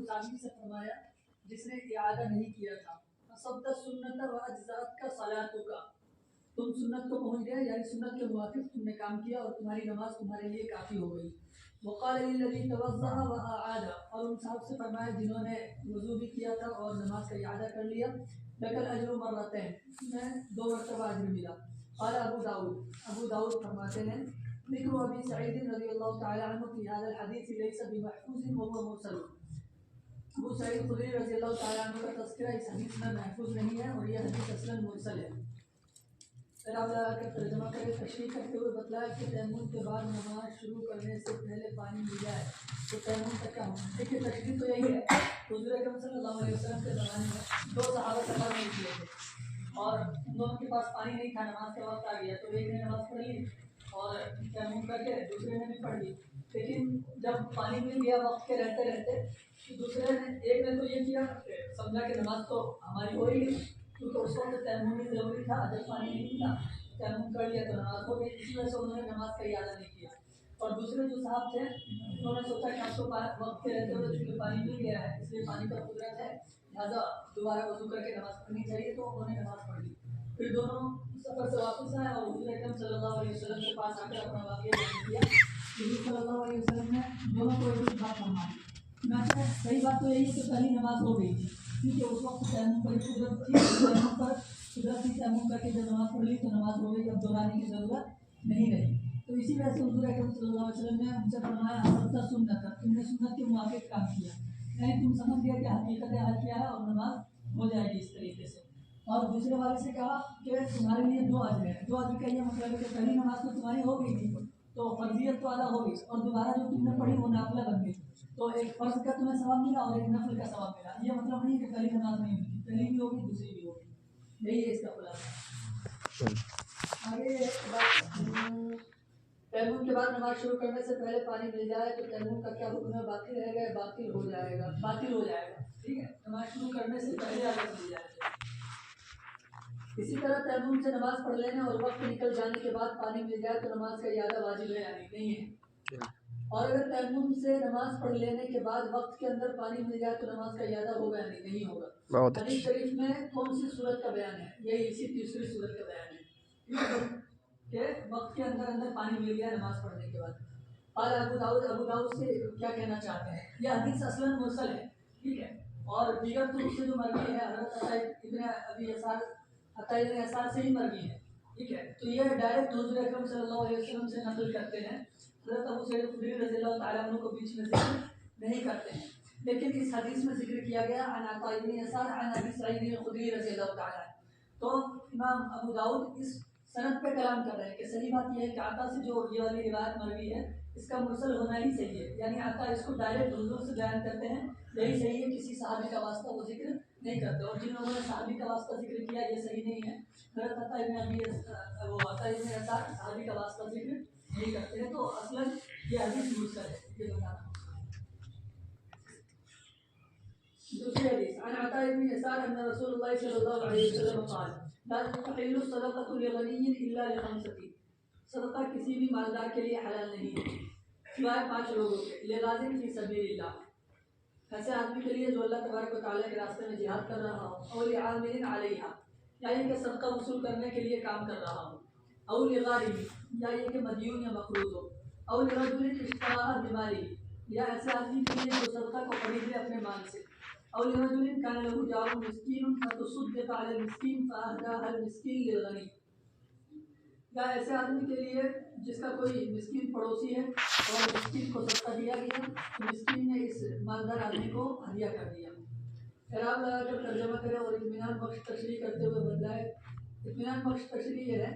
صحابی سے فرمایا جس نے اعادہ نہیں کیا تھا، اصبت سنت و اجزات کا صلاتو کا، تم سنت کو پہنچ گئے، یعنی سنت کے موافق تم نے کام کیا اور تمہاری نماز تمہارے لیے کافی ہو گئی۔ وقال للذی توضأ واعاد، اور ان صاحب سے فرمایا جنہوں نے وضو بھی کیا تھا اور نماز کا اعادہ کر لیا، لکل اجر مرتين، تمہیں 2 مرتبہ اجر ملا۔ قال ابو داؤد فرماتے ہیں ذکر ابی سعید رضی اللہ تعالی عنہ فی هذا الحدیث لیس بمحفوظ وهو مرسل، ابو سعید خدری رضی اللہ تعالی عنہ کا تذکرہ اس حدیث میں محفوظ نہیں ہے اور یہ حدیث اصلا مرسل ہے۔ پھر آپ لگا کر ترجمہ کرے، تشریح کرتے ہوئے بتلایا کہ تیمم کے بعد نماز شروع کرنے سے پہلے پانی مل جائے تو تیمم کا کیا ہونا ہے۔ دیکھیے تشریح تو یہی ہے، حضور اکرم صلی اللہ علیہ وسلم کے زمانے میں 2 صحابہ سفر نہیں کیے تھے اور ان دونوں کے پاس پانی نہیں تھا، نماز کا وقت آ گیا تو ایک نے نماز پڑھ لی اور تیمم کر کے دوسرے نے بھی پڑھ لی، لیکن جب پانی مل گیا وقت کے رہتے رہتے دوسرے نے ایک نے تو یہ کیا سمجھا کہ نماز تو ہماری ہو ہی گئی، کیونکہ اس وقت تیمم بھی ضروری تھا، جب پانی نہیں تھا تیمم کر لیا تو نماز ہو گئی، اسی وجہ سے انہوں نے نماز کا اعادہ نہیں کیا۔ اور دوسرے جو صاحب تھے انہوں نے سوچا کہ اب تو وقت کے رہتے ہوئے چونکہ پانی مل گیا ہے اس لیے پانی پر قدرت ہے لہٰذا دوبارہ وضو کر کے نماز پڑھنی چاہیے، تو انہوں نے نماز پڑھ لی۔ پھر دونوں سفر سے واپس آئے اور حضور اکرم صلی اللہ علیہ وسلم کے پاس آ کر اپنا واقعہ بیان کیا۔ حضور صلی اللہ علیہ وسلم نے دونوں کو ایک بات فرمائی، میں صحیح بات تو یہی ہے کہ پہلی نماز ہو گئی تھی کیونکہ اس وقت تیمم پر قدرت تھی، تیمم پر قدرت تھی، تیمم کر کے جب نماز پڑھ لی تو نماز ہو گئی، اب دہرانے کی ضرورت نہیں رہی۔ تو اسی وجہ سے حضور اکرم صلی اللہ علیہ وسلم نے ان سے فرمایا اصبت سنت، تم نے سنت کے موافق کام کیا، یعنی تم سمجھ گئے کہ حقیقت حل کیا ہے اور نماز ہو جائے گی اس طریقے سے۔ اور دوسرے والے سے کہا کہ تمہارے لیے 2 اجر ہیں، 2 اجر کا یہ مطلب ہے کہ پہلی نماز تو تمہاری ہو گئی تھی تو فرضیت تو ادا ہو گئی اور دوبارہ جو تم نے پڑھی وہ نافلہ بن گئی، تو ایک فرض کا تمہیں ثواب ملا اور ایک نفل کا ثواب ملا۔ یہ مطلب نہیں کہ پہلی نماز نہیں ہوگی، پہلی بھی ہوگی دوسری بھی ہوگی، یہی ہے اس کا خلاصہ۔ آگے تیمم کے بعد نماز شروع کرنے سے پہلے پانی مل جائے تو تیمم کا کیا حکم ہے؟ باقی رہے گا، باطل ہو جائے گا، باطل ہو جائے گا، ٹھیک ہے، نماز شروع کرنے سے پہلے اگر مل جائے تو۔ اسی طرح تیمم سے نماز پڑھ لینے اور وقت نکل جانے کے بعد پانی مل جائے تو نماز کا اعادہ واجب ہے یعنی نہیں ہے، اور اگر تیمم سے نماز پڑھ لینے کے بعد وقت کے اندر پانی مل جائے تو نماز کا اعادہ ہوگا یعنی نہیں ہوگا۔ حدیث شریف میں کون سی صورت کا بیان ہے؟ یہی اسی تیسری صورت کا بیان ہے کہ وقت کے اندر اندر پانی مل گیا نماز پڑھنے کے بعد۔ قال ابو داؤد سے کیا کہنا چاہتے ہیں؟ یہ حدیث اصلاً مرسل ہے، ٹھیک ہے، اور دیگر طرق سے جو مروی ہے حضرت عطا ابن یسار سے ہی مروی ہے، ٹھیک ہے، تو یہ ڈائریکٹ حضور اکرم صلی اللہ علیہ وسلم سے نقل کرتے ہیں، حضرت ابو سعید خدری رضی اللہ تعالیٰ عنہ کو بیچ میں ذکر نہیں کرتے ہیں، لیکن اس حدیث میں ذکر کیا گیا عن عطا ابن یسار عن ابی سعید خدری رضی اللہ تعالیٰ عنہ، تو امام ابو داؤد اس سند پہ کلام کر رہے ہیں کہ صحیح بات یہ ہے کہ عطا سے جو یہ والی روایت مروی ہے اس کا مرسل ہونا ہی صحیح ہے، یعنی عطا اس کو ڈائریکٹ حضور سے بیان کرتے ہیں، یہی صحیح ہے، کسی صحابی کا واسطہ وہ ذکر نہیں کرتے، اور جن لوگوں نے صحابی کا واسطہ ذکر کیا یہ صحیح نہیں ہے۔ حضرت عطا ابن یسار صحابی کا واسطہ ذکر نہیں کرتے ہیں، تو اصلاً یہ حدیث مرسل ہے، یہ بتانا۔ دوسری حدیث عن عطا ابن یسار ان رسول اللہ صلی اللہ علیہ وسلم قال لا تحل الصدقة لغني الا لخمسة، صدقہ کسی بھی مالدار کے لیے حلال نہیں ہے سوائے 5 لوگوں کے، لغازٍ فی سبیل اللہ، ایسے آدمی کے لیے جو اللہ تبارک و تعالیٰ کے راستے میں جہاد کر رہا ہو، او لعامل علیہا، یا یہ کہ صدقہ وصول کرنے کے لیے کام کر رہا ہو، او لغارم، یا یہ کہ مدیون یا مقروض ہو، او لرجل اشتراها بماله، یا ایسے آدمی کے لیے جو صدقہ کو خرید لے اپنے مال سے، او لرجل كان له جار مسكين فتصدق على المسكين فأهداها المسكين للغني، یا ایسے آدمی کے لیے جس کا کوئی مسکین پڑوسی ہے اور مسکین کو صدقہ دیا گیا تو مسکین نے اس مالدار آدمی کو ہدیہ کر دیا۔ اعراب لگا کر ترجمہ کرے اور اطمینان بخش تشریح کرتے ہوئے بدلائے۔ اطمینان بخش تشریح یہ ہے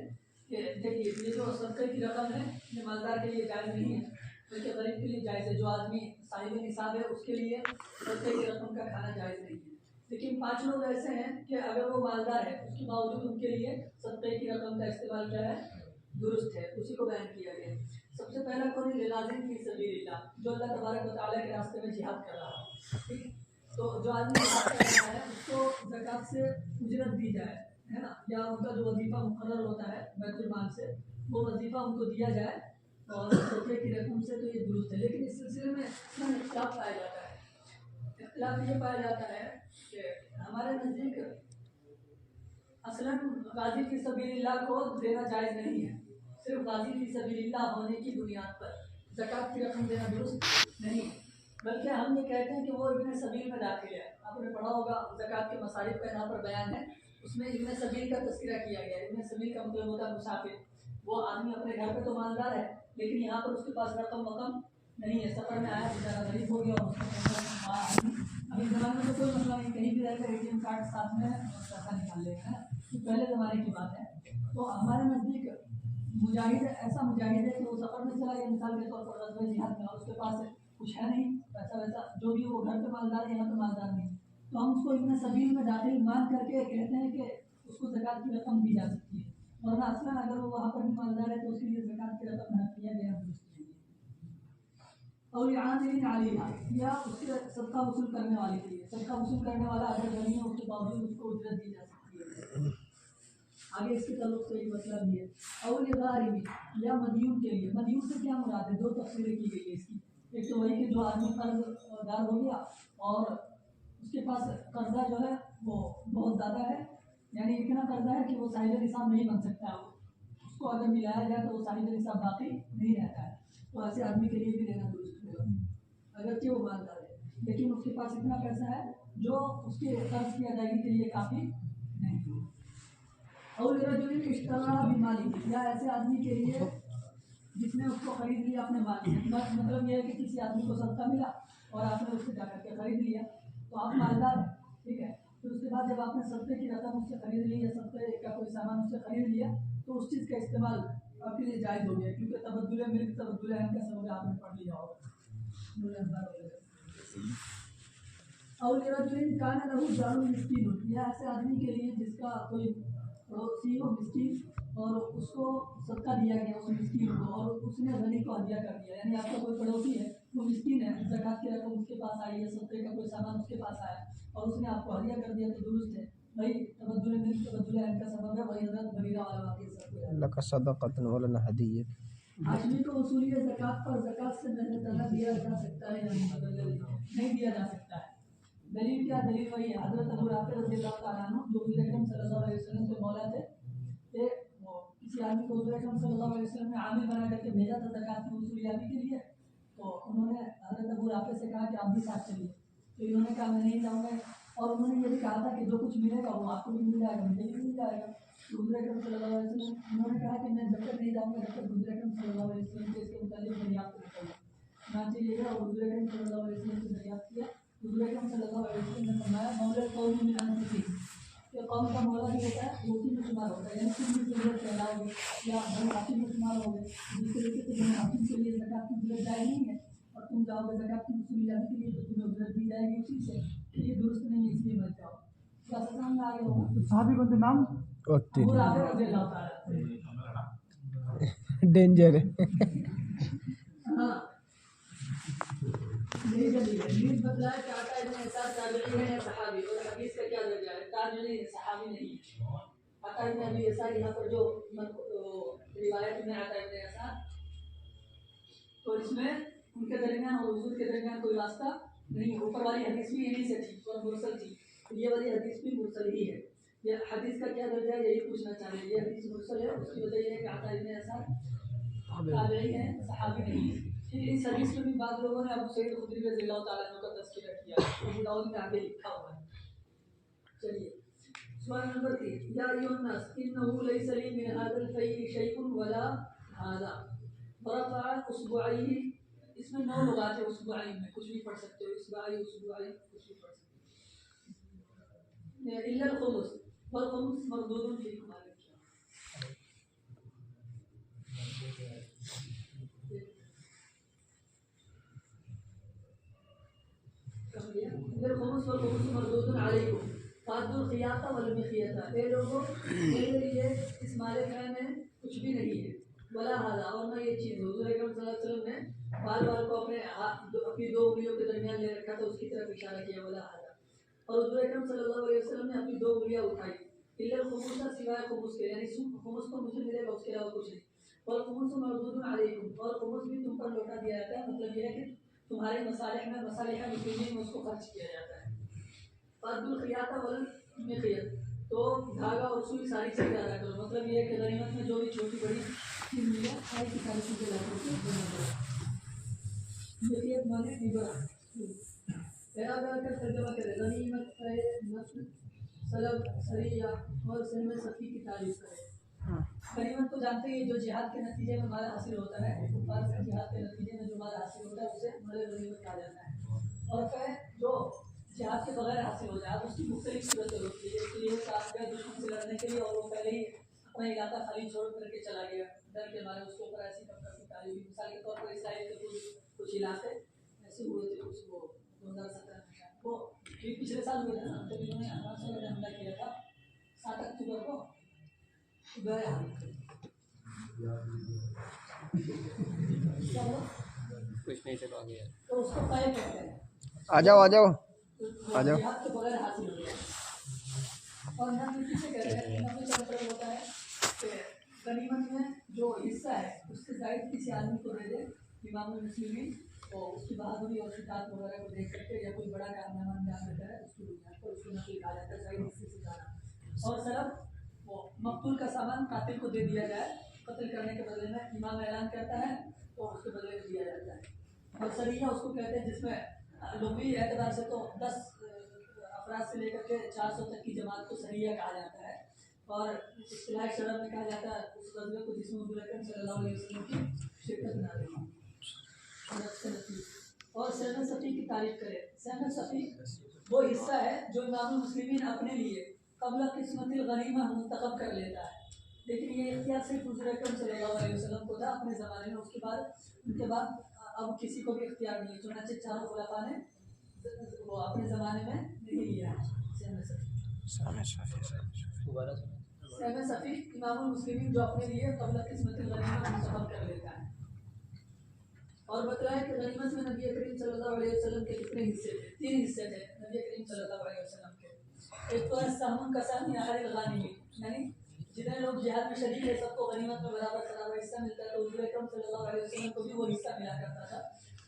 کہ دیکھیے یہ جو صدقے کی رقم ہے یہ مالدار کے لیے جائز نہیں ہے بلکہ غریب کے لیے جائز ہے، جو آدمی صاحب نصاب ہے اس کے لیے صدقے کی رقم کا کھانا جائز نہیں ہے، لیکن 5 لوگ ایسے ہیں کہ اگر وہ مالدار ہے اس کے باوجود ان کے لیے صدقے کی رقم کا استعمال کیا ہے؟ درست ہے، اسی کو بیان کیا گیا۔ سب سے پہلا کون ہے؟ لغازٍ فی سبیل اللہ، جو اللہ تبارک و تعالیٰ کے راستے میں جہاد کر رہا ہے، ٹھیک ہے، تو جو آدمی جہاد کر رہا ہے اس کو زکوٰۃ سے اجرت دی جائے، ہے نا، یا ان کا جو وظیفہ مقرر ہوتا ہے بیت المال سے وہ وظیفہ ان کو دیا جائے اور صدقے کی رقم سے، تو یہ درست ہے، لیکن اس سلسلے میں اختلاف پایا جاتا ہے۔ اختلاف یہ پایا جاتا ہے کہ ہمارے نزدیک اصلاً غازی فی سبیل اللہ کو دینا جائز نہیں ہے. صرف غازی فی سبیل اللہ ہونے کی بنیاد پر زکوٰۃ کی رقم دینا درست نہیں، بلکہ ہم یہ کہتے ہیں کہ وہ ابن سبیل میں داخل ہے. آپ نے پڑھا ہوگا زکوٰۃ کے مصارف کا یہاں پر بیان ہے، اس میں ابن سبیل کا تذکرہ کیا گیا ہے. ابن سبیل کا مطلب ہوتا ہے مسافر. وہ آدمی اپنے گھر پہ تو مالدار ہے لیکن یہاں پر اس کے پاس رقم نہیں ہے، سفر میں آیا بیچارہ غریب ہو گیا اور ابھی زمانے میں تو کوئی مسئلہ نہیں، کہیں بھی رہ کر ATM کارڈ ساتھ میں پیسہ نکال لے گا، پہلے زمانے کی بات ہے. تو ہمارے نزدیک مجاہد ایسا مجاہد ہے کہ وہ سفر میں چلا گیا مثال کے طور پر غزوہ جہاد میں، اور اس کے پاس کچھ ہے نہیں پیسہ ویسا، جو بھی وہ گھر پہ مالدار ہے یہاں پہ مالدار نہیں، تو ہم اس کو ابن سبیل میں داخل مان کر کے کہتے ہیں کہ اس کو زکوٰۃ کی رقم دی جا سکتی ہے. ورنہ اصلاً اگر وہ وہاں پر بھی مالدار ہے تو اس کے لیے زکوٰۃ کی رقم نہ کیا گیا درست نہیں. اور عامل علیہا یا اس کے صدقہ وصول کرنے والے کے لیے، صدقہ وصول کرنے والا اگر غنی ہے اس کے باوجود اس کو اجرت دی جا سکتی ہے. آگے اس کے تعلق سے ایک مسئلہ بھی ہے. اور غارم یا مدیون کے لیے، مدیون سے کیا مراد ہے؟ دو تفسیریں کی گئی ہے اس کی. ایک تو وہی کہ جو آدمی قرض دار ہو گیا اور اس کے پاس قرضہ جو ہے وہ بہت زیادہ ہے، یعنی اتنا قرضہ ہے کہ وہ صاحب نصاب نہیں بن سکتا ہے، اس کو اگر ملایا جائے تو وہ صاحب نصاب باقی نہیں رہتا ہے. تو ایسے آدمی کے لیے بھی دینا درست ہوگا اگرچہ وہ مالدار ہے، لیکن اس کے پاس اتنا پیسہ ہے جو اس کے قرض کی ادائیگی کے لیے کافی نہیں. اور رجل اشترا بمالی یا ایسے آدمی کے لیے جس نے اس کو خرید لیا اپنے مال میں، مطلب یہ ہے کہ کسی آدمی کو صدقہ ملا اور آپ نے اس سے جا کر کے خرید لیا، تو آپ مالدار ہیں، ٹھیک ہے. پھر اس کے بعد جب آپ نے صدقے کی رقم اس سے خرید لی یا صدقے کا کوئی سامان اس سے خرید لیا تو اس چیز کا استعمال آپ کے لیے جائز ہو گیا، کیونکہ تبدل ملک تبدل اہم کا سبب آپ نے پڑھ لیا ہوگا. اور رجل کان له جار مسکین یا ایسے آدمی کے لیے جس کا کوئی پڑوسی ہو مسکین اور اس کو صدقہ دیا گیا اس مسکین کو اور اس نے غنی کو ہدیہ کر دیا، یعنی آپ کا کوئی پڑوسی ہے وہ مسکین ہے، زکوٰۃ کی رقم اس کے پاس آئی ہے، صدقے کا کوئی سامان اس کے پاس آیا اور اس نے آپ کو ہدیہ کر دیا تو درست ہے. بھائی تبدل ملک تبدل اہم کا سبب ہے. وہی حضرت بریرہ والا واقعہ سب کو لك صدقة ولنا ہدیہ. آدمی کو وصولی زکوٰۃ پر زکوٰۃ سے زیادہ دیا جا سکتا ہے یا نہیں دیا جا سکتا ہے. دلیل کیا؟ دلیل وہی ہے حضرت ابو رافع رضی اللہ تعالیٰ عنہ جو حضور اکرم صلی اللہ علیہ وسلم کے مولا تھے، کہ وہ کسی آدمی کو حضور اکرم صلی اللہ علیہ وسلم نے عامل بنا کر کے بھیجا تھا زکوٰۃ کی وصولیابی کے لیے. تو انہوں نے حضرت ابو رافع سے کہا کہ آپ بھی ساتھ چلیے، تو انہوں نے کہا میں نہیں جاؤں گا، اور انہوں نے یہ بھی کہا تھا کہ جو کچھ ملے گا وہ آپ کو بھی مل جائے گا مجھے بھی مل جائے گا. حضور اکرم صلی اللہ علیہ وسلم انہوں نے کہا کہ میں جب تک نہیں جاؤں گا جب تک حضور اکرم صلی اللہ علیہ وسلم کے اس کے متعلق دریافت نہیں کروں. چنانچہ یہ ہے اور حضور اکرم صلی اللہ علیہ وسلم سے دریافت کیا. حضور اکرم صلی اللہ علیہ وسلم نے فرمایا مولا قوم من انفسہم، کہ قوم کا مولا بھی ہوتا ہے وہ اسی میں شمار ہوتا ہے، یعنی کسی بھی ضرورت پیدا ہوگی یا بنی حاکم میں شمار ہوگے، جس طریقے سے بنی حاکم کے لیے زکوٰۃ کی ضرورت جائز نہیں ہے اور تم جاؤ گے زکوٰۃ کی وصولیابی کے لیے تو تمہیں اجرت دی جائے گی اسی سے، یہ درست نہیں ہے اس لیے مت جاؤ. کیا سمجھ میں آگے ہوگا؟ صحابی کو نام ابو رافع رضی اللہ تعالیٰ ڈینجر ہے. ہاں یہی دلیل ہے. حدیث بتلایا کہ عطا ابن یسار تابعی ہے یا صحابی، اور حدیث کا کیا درجہ ہے؟ تابعی ہے، صحابی نہیں. عطا ابن ابی یسار یہاں پر جو روایت میں عطا ابن یسار، تو اس میں ان کے درمیان اور حضور کے درمیان کوئی واسطہ نہیں. اوپر والی حدیث بھی انہی سے تھی اور مرسل تھی، یہ والی حدیث بھی مرسل ہی ہے. یہ حدیث کا کیا درجہ ہے یہی پوچھنا چاہ رہے ہیں. یہ حدیث مرسل ہے، اس کی وجہ یہ ہے کہ عطا ابن یسار تابعی ہیں، صحابی نہیں ہے. اس حدیث میں بھی بعض لوگوں نے ابو سعید خدری رضی اللہ تعالیٰ عنہ کا تذکرہ کیا، ابو داؤد میں آگے لکھا ہوا ہے. چلیے سوال نمبر 3. یا ایھا الناس انه ليس لي من هذا الفيء شيء ولا هذا فرفع اصبعيه. اس میں 9 لغات ہیں، اصبعین میں کچھ بھی پڑھ سکتے ہو، اصبعی اصبعین کچھ بھی پڑھ سکتے ہو. الا الخمس والخمس مردود فيكم عليكم. الخمس والخمس مردود علیکم فادوا الخیاطہ والمخیطہ. اے لوگوں میرے لیے اس مال خیر میں کچھ بھی نہیں ہے، ولا ھذا، اور نہ یہ چیز. حضور اکرم صلی اللہ علیہ وسلم نے بال کو اپنی 2 انگلیوں کے درمیان لے رکھا تھا، اس کی طرف اشارہ کیا ولا ھذا. اور حضور اکرم صلی اللہ علیہ وسلم نے اپنی 2 انگلیاں اٹھائی، الا الخمس سوائے خمس کے، یعنی خمس تو مجھے ملے گا اس کے علاوہ کچھ نہیں. والخمس مردود علیکم، اور خمس بھی تم پر لوٹا دیا جاتا ہے. مطلب یہ ہے کہ تمہارے مصالح مسلمین میں اس کو خرچ کیا جاتا ہے. فرد الخیاطہ والمخیط تو دھاگا اور سوئی ساری چیزیں ادا کرو. مطلب یہ ہے کہ غنیمت میں جو بھی چھوٹی بڑی چیز ملے ساری کی ساری چیزیں لا کر کے دینا پڑے. مخیط مانے عبرہ برابر کر ترجمہ کرے. غنیمت نسل سلب سریہ اور سلم صفی کی تعریف کرے. غنیمت کو جانتے ہیں جو جہاد کے نتیجے میں مال حاصل ہوتا ہے. کفار سے جہاد کے نتیجے میں جو مال حاصل ہوتا ہے اسے مال غنیمت کہا جاتا ہے. اور پھر جو جہاد کے بغیر حاصل ہو جائے اس کی مختلف صورتیں ہوتی ہے. اس لیے ساتھ گئے دشمن سے لڑنے کے لیے اور وہ پہلے ہی اپنا علاقہ خالی چھوڑ کر کے چلا گیا ڈر کے مارے. اس کے اوپر ایسی کثرت تعلیم مثال کے طور پر اسرائیل کے کچھ علاقے ایسے ہوئے تھے. کچھ وہ 2017 میں وہ پچھلے سال ہوئے تھے نا جب انہوں نے افغانستان میں حملہ کیا تھا 7 اکتوبر کو گیا. کچھ نہیں چلو آگے تو اس کو قائم کرتے ہیں. آ جاؤ جہاد کے بغیر حاصل ہو گیا. اور نہ کسی کہتے ہیں نہ کچھ مطلب ہوتا ہے کہ غنیمت میں جو حصہ ہے اس سے زائد کسی آدمی کو دے دے. امام المسلمین اور اس کی بہادری اور شجاعت وغیرہ کو دیکھ کر کے یا کوئی بڑا کارنامہ انجام دیتا ہے اس کی بنیاد پر اس کو نقل کہا جاتا ہے زائد حصے سے زیادہ. اور سلب وہ مقتول کا سامان قاتل کو دے دیا جائے. قتل کرنے کے بدلے میں امام اعلان کرتا ہے تو اس کے بدلے میں دیا جاتا ہے. اور سریہ اس کو کہتے ہیں جس میں لغوی اعتبار سے تو 10 افراد سے لے کر کے 400 تک کی جماعت کو سریہ کہا جاتا ہے. اور اصطلاح شرع میں کہا جاتا ہے اس غزوے کو جس میں حضور اکرم صلی اللہ علیہ وسلم کی شرکت نہ رہی. اور سہم صفی کی تعریف کرے. سہم صفی وہ حصہ ہے جو امام المسلمین اپنے لیے قبل قسمت الغنیمہ منتخب کر لیتا ہے. لیکن یہ اختیار صرف حضور اکرم صلی اللہ علیہ وسلم کو تھا اپنے زمانے میں. اس کے بعد ان کے بعد اب کسی کو بھی اختیار نہیں. چنانچہ چاروں خلفاء نے وہ اپنے زمانے میں نہیں لیا ہے. سہم صفی امام المسلمین جو اپنے لیے قبل قسمت الغنیمہ منتخب کر لیتا ہے. اور بتلایا کہ غنیمت میں نبی کریم صلی اللہ علیہ وسلم کے کتنے حصے تھے. 3 حصے تھے نبی کریم صلی اللہ علیہ وسلم کے. ایک تو ہے سہم قسم احد الغانمین یعنی جتنے لوگ جہاد میں شریک ہیں سب کو غنیمت میں برابر حصہ ملتا ہے. تو حضور اکرم صلی اللہ علیہ وسلم کو بھی وہ حصہ ملا کرتا تھا.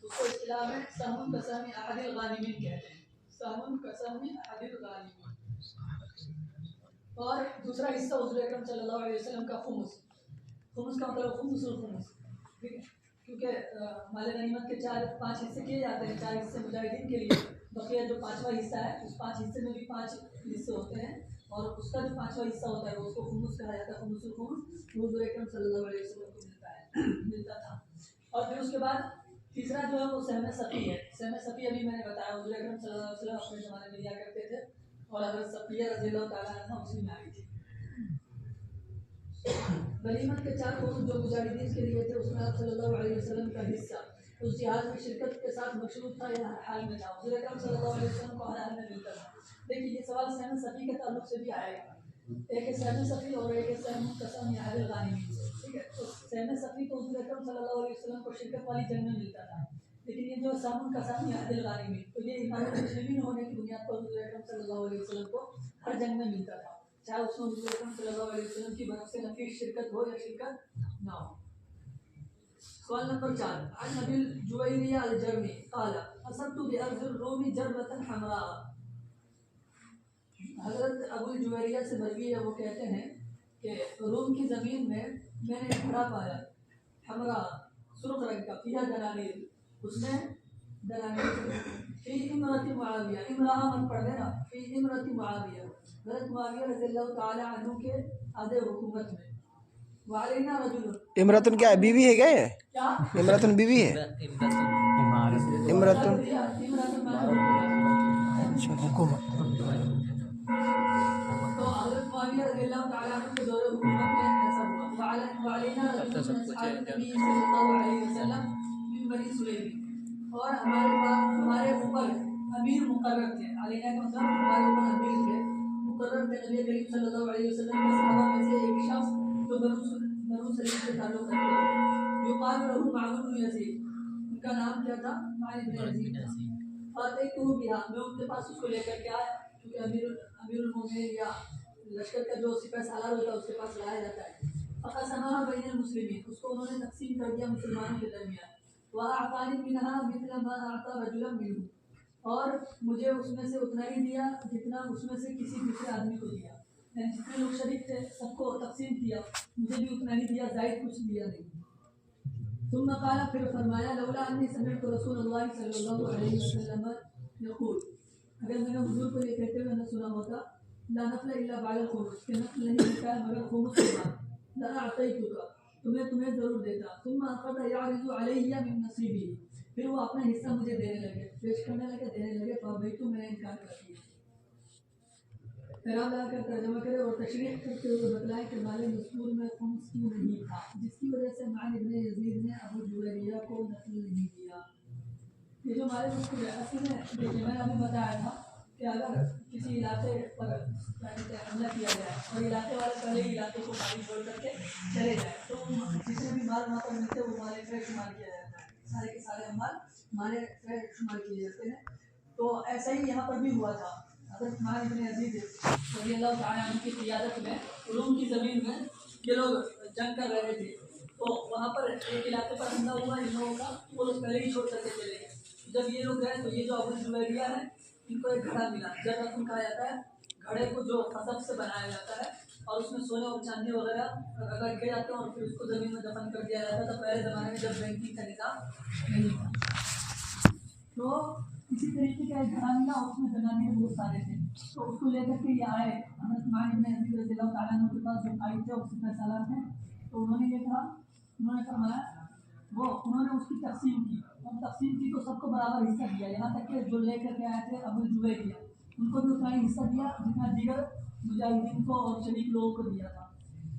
اس کو اصطلاح میں سہم قسم احد الغانمین کہتے ہیں. سہم قسم احد الغانمین. اور دوسرا حصہ حضور اکرم صلی اللہ علیہ وسلم کا خمس. خمس کا مطلب خمس الخمس. ٹھیک ہے کیونکہ مال غنیمت کے 5 حصے کیے جاتے ہیں. 4 حصے مجاہدین کے لیے. بقیہ جو 5واں حصہ ہے اس 5 حصے میں بھی 5 حصے ہوتے ہیں. اور اس کا جو 5واں حصہ ہوتا ہے اس کو خمس کہا جاتا ہے. خمس الخمس حضور اکرم صلی اللہ علیہ وسلم کو ملتا تھا. اور پھر اس کے بعد تیسرا جو ہے وہ سہم صفی ہے. سہم صفی ابھی میں نے بتایا حضور اکرم صلی اللہ علیہ وسلم اپنے زمانے میں لیا کرتے تھے. اور حضرت صفیہ رضی اللہ تعالیٰ عنہ اسی میں آئی تھی. غنیمت کے 4 خمس جو مجاہدین کے لیے تھے اس میں آپ صلی اللہ علیہ وسلم کا حصہ اس جہاد میں شرکت کے ساتھ مشروط تھا یا حال میں تھا. حضور اکرم صلی اللہ علیہ وسلم کو ہر حال میں ملتا تھا. دیکھیے یہ سوال سہم صفی کے تعلق سے بھی آئے گا. ایک ہے سہم صفی اور ایک ہے سہم قسم احد الغانمین. ٹھیک ہے تو سہم صفی تو حضور اکرم صلی اللہ علیہ وسلم کو شرکت والی جنگ میں ملتا تھا. لیکن یہ جو سہم قسم احد الغانمین تو یہ امام المسلمین ہونے کی بنیاد پر حضور اکرم صلی اللہ علیہ وسلم کو ہر جنگ میں ملتا تھا. چاہے اس میں حضور اکرم صلی اللہ علیہ وسلم کی بنفس نفیس شرکت ہو یا شرکت نہ ہو. سوال نمبر 4 عن ابي الجويرية الجرمي قال اصبت بأرض الروم جربة حمراء. حضرت ابو الجویریہ سے مروی ہے. وہ کہتے ہیں کہ روم کی زمین میں نے ایک گھڑا پایا حمراء سرخ رنگ کا. فيها دنانير اس میں دنانير. في امرأة معاویہ امرأة من پڑھ لینا. في امرأة معاویہ حضرت معاویہ رضی اللہ تعالی عنہ کے عہد حکومت میں. وعلینا رجل امرتن کیا بیوی ہے کیا یہ؟ کیا امرتن بیوی ہے. امرتن اچھا حکومت. تو حضرت معاویہ رضی اللہ تعالی عنہ کے دور حکومت میں ایسا ہوا. وعلینا رجل من اصحاب النبی صلی اللہ علیہ وسلم من بنی سلیم. اور ہمارے اوپر امیر مقرر تھے. علینا کا مطلب ہمارے اوپر امیر تھے مقرر تھے نبی کریم صلی اللہ علیہ وسلم کے صحابہ میں سے ایک شخص جو بنو سلیم سے تعلق رکھتے تھے. یقال له معن بن یزید. ان کا نام کیا تھا؟ معن بن یزید. فاتحت بها میں ان کے پاس اس کو لے کر کے آیا کیونکہ امیر المومنین یا لشکر کا جو سپہ سالار ہوتا ہے اس کے پاس لایا جاتا ہے. فقسمها بین المسلمین اس کو انہوں نے تقسیم کر دیا مسلمانوں کے درمیان. وأعطاني منها مثل ما أعطى رجلا منه, اور مجھے اس میں سے اتنا ہی دیا جتنا اس میں سے کسی دوسرے آدمی کو دیا, یعنی جتنے لوگ شریک تھے سب کو تقسیم کیا, مجھے بھی اتنا ہی دیا, زائد کچھ دیا نہیں. ثم قال, پھر فرمایا, لولا انی سمعت رسول اللہ صلی اللہ علیہ وسلم یقول, اگر میں نے حضور کو یہ کہتے ہوئے نہ سنا ہوتا, لا نفل الا بعد الخمس, کہ نفل نہیں ملتا ہے مگر خمس کے بعد, لأعطیتک, تمہیں ضرور دیتا. ثم اخذ یعرض علی من نصیبہ, پھر وہ اپنا حصہ مجھے دینے لگے, پیش کرنے لگے, دینے لگے. فابیت, میں نے انکار کر دیا. پیرام لا کر ترجمہ کرے اور تشریح کرتے ہوئے بتلائے کہ مال مذکور میں خمس کیوں نہیں تھا, جس کی وجہ سے معن ابن یزید نے ابو جویریہ کو نقل نہیں دیا. یہ جو مال مذکور ہے اصل میں دیکھیے میں نے ابھی بتایا تھا کہ اگر کسی علاقے پر حملہ کیا جائے اور علاقے والے پہلے ہی علاقے کو خالی چھوڑ کر کے چلے جائیں تو جتنے بھی مال وہاں پر ملتے وہ مال فیض شمار کیا جاتا ہے, سارے کے سارے مال مال فیض شمار کیے جاتے ہیں. تو ایسا ہی یہاں پر بھی ہوا تھا. حضرت عثمان بن عزیز رضی اللہ تعالیٰ عنہ کی قیادت میں روم کی زمین میں یہ لوگ جنگ کر رہے تھے, تو وہاں پر ایک علاقے پر حملہ ہوا ان لوگوں کا, وہ لوگ پہلے ہی چھوڑ کر کے چلے گئے. جب یہ لوگ گئے تو یہ جو ابو جویریہ ہے ان کو ایک گھڑا ملا, جب رقم کہا جاتا ہے گھڑے کو جو خصب سے بنایا جاتا ہے اور اس میں سونے اور چاندی وغیرہ رکھے جاتے ہیں اور پھر اس کو زمین میں دفن کر دیا جاتا تھا. پہلے زمانے میں جب بینکنگ کا نظام نہیں تھا تو اسی طریقے کا ایک گھڑا ملا, اس میں زنانے بہت سارے تھے. تو اس کو لے کر کے یہ آئے حضرت عثمان بن عزیز رضی اللہ تعالیٰ عنہ کے پاس, جو آئی تھے اس کے سالار تھے. تو انہوں نے یہ کہا, انہوں نے فرمایا, انہوں نے اس کی تقسیم کی, اور تقسیم کی تو سب کو برابر حصہ دیا, یہاں تک کہ جو لے کر کے آئے تھے ابو جویریہ ان کو بھی اتنا ہی حصہ دیا جتنا دیگر مجاہدین کو اور شریک لوگوں کو دیا تھا.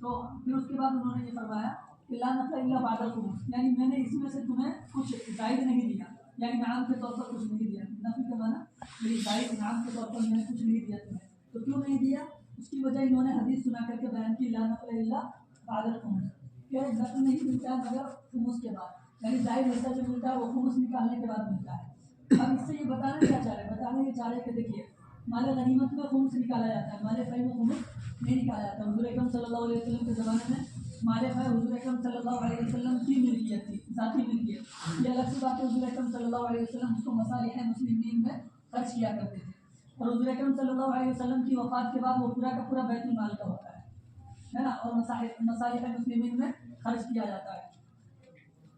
تو پھر اس کے بعد انہوں نے یہ فرمایا کہ لا نفل الا بعد الخمس, یعنی میں نے اس میں سے تمہیں کچھ زائد نہیں دیا, یعنی انعام کے طور پر کچھ نہیں دیا. نفل کا معنی میری زائد انعام کے طور پر میں نے کچھ نہیں دیا تمہیں. تو کیوں نہیں دیا, اس کی وجہ انہوں نے حدیث سنا کر کے بیان کی, لا نفل الا بعد الخمس, کہ نفل نہیں ملتا ہے مگر خمس کے بعد, یعنی زائد حصہ جو ملتا ہے وہ خمس نکالنے کے بعد ملتا ہے. اب اس سے یہ بتانا کیا چاہ رہے ہیں, بتانا یہ چاہ رہے کہ دیکھیے مال غنیمت میں خمس نکالا جاتا ہے, مال فیء میں خمس نہیں نکالا جاتا. حضور اکرم صلی اللہ علیہ وسلم کے زمانے میں مال فیء حضور اکرم صلی اللہ علیہ وسلم کی ملکیت تھی, ذاتی ملکیت. یہ الگ سی بات ہے, حضور اکرم صلی اللہ علیہ وسلم اس کو مصالح مسلمین میں خرچ کیا کرتے تھے, اور حضور اکرم صلی اللہ علیہ وسلم کی وفات کے بعد وہ پورا کا پورا بیت المال کا ہوتا ہے نا, اور مصالح مسلمین میں خرچ کیا جاتا ہے.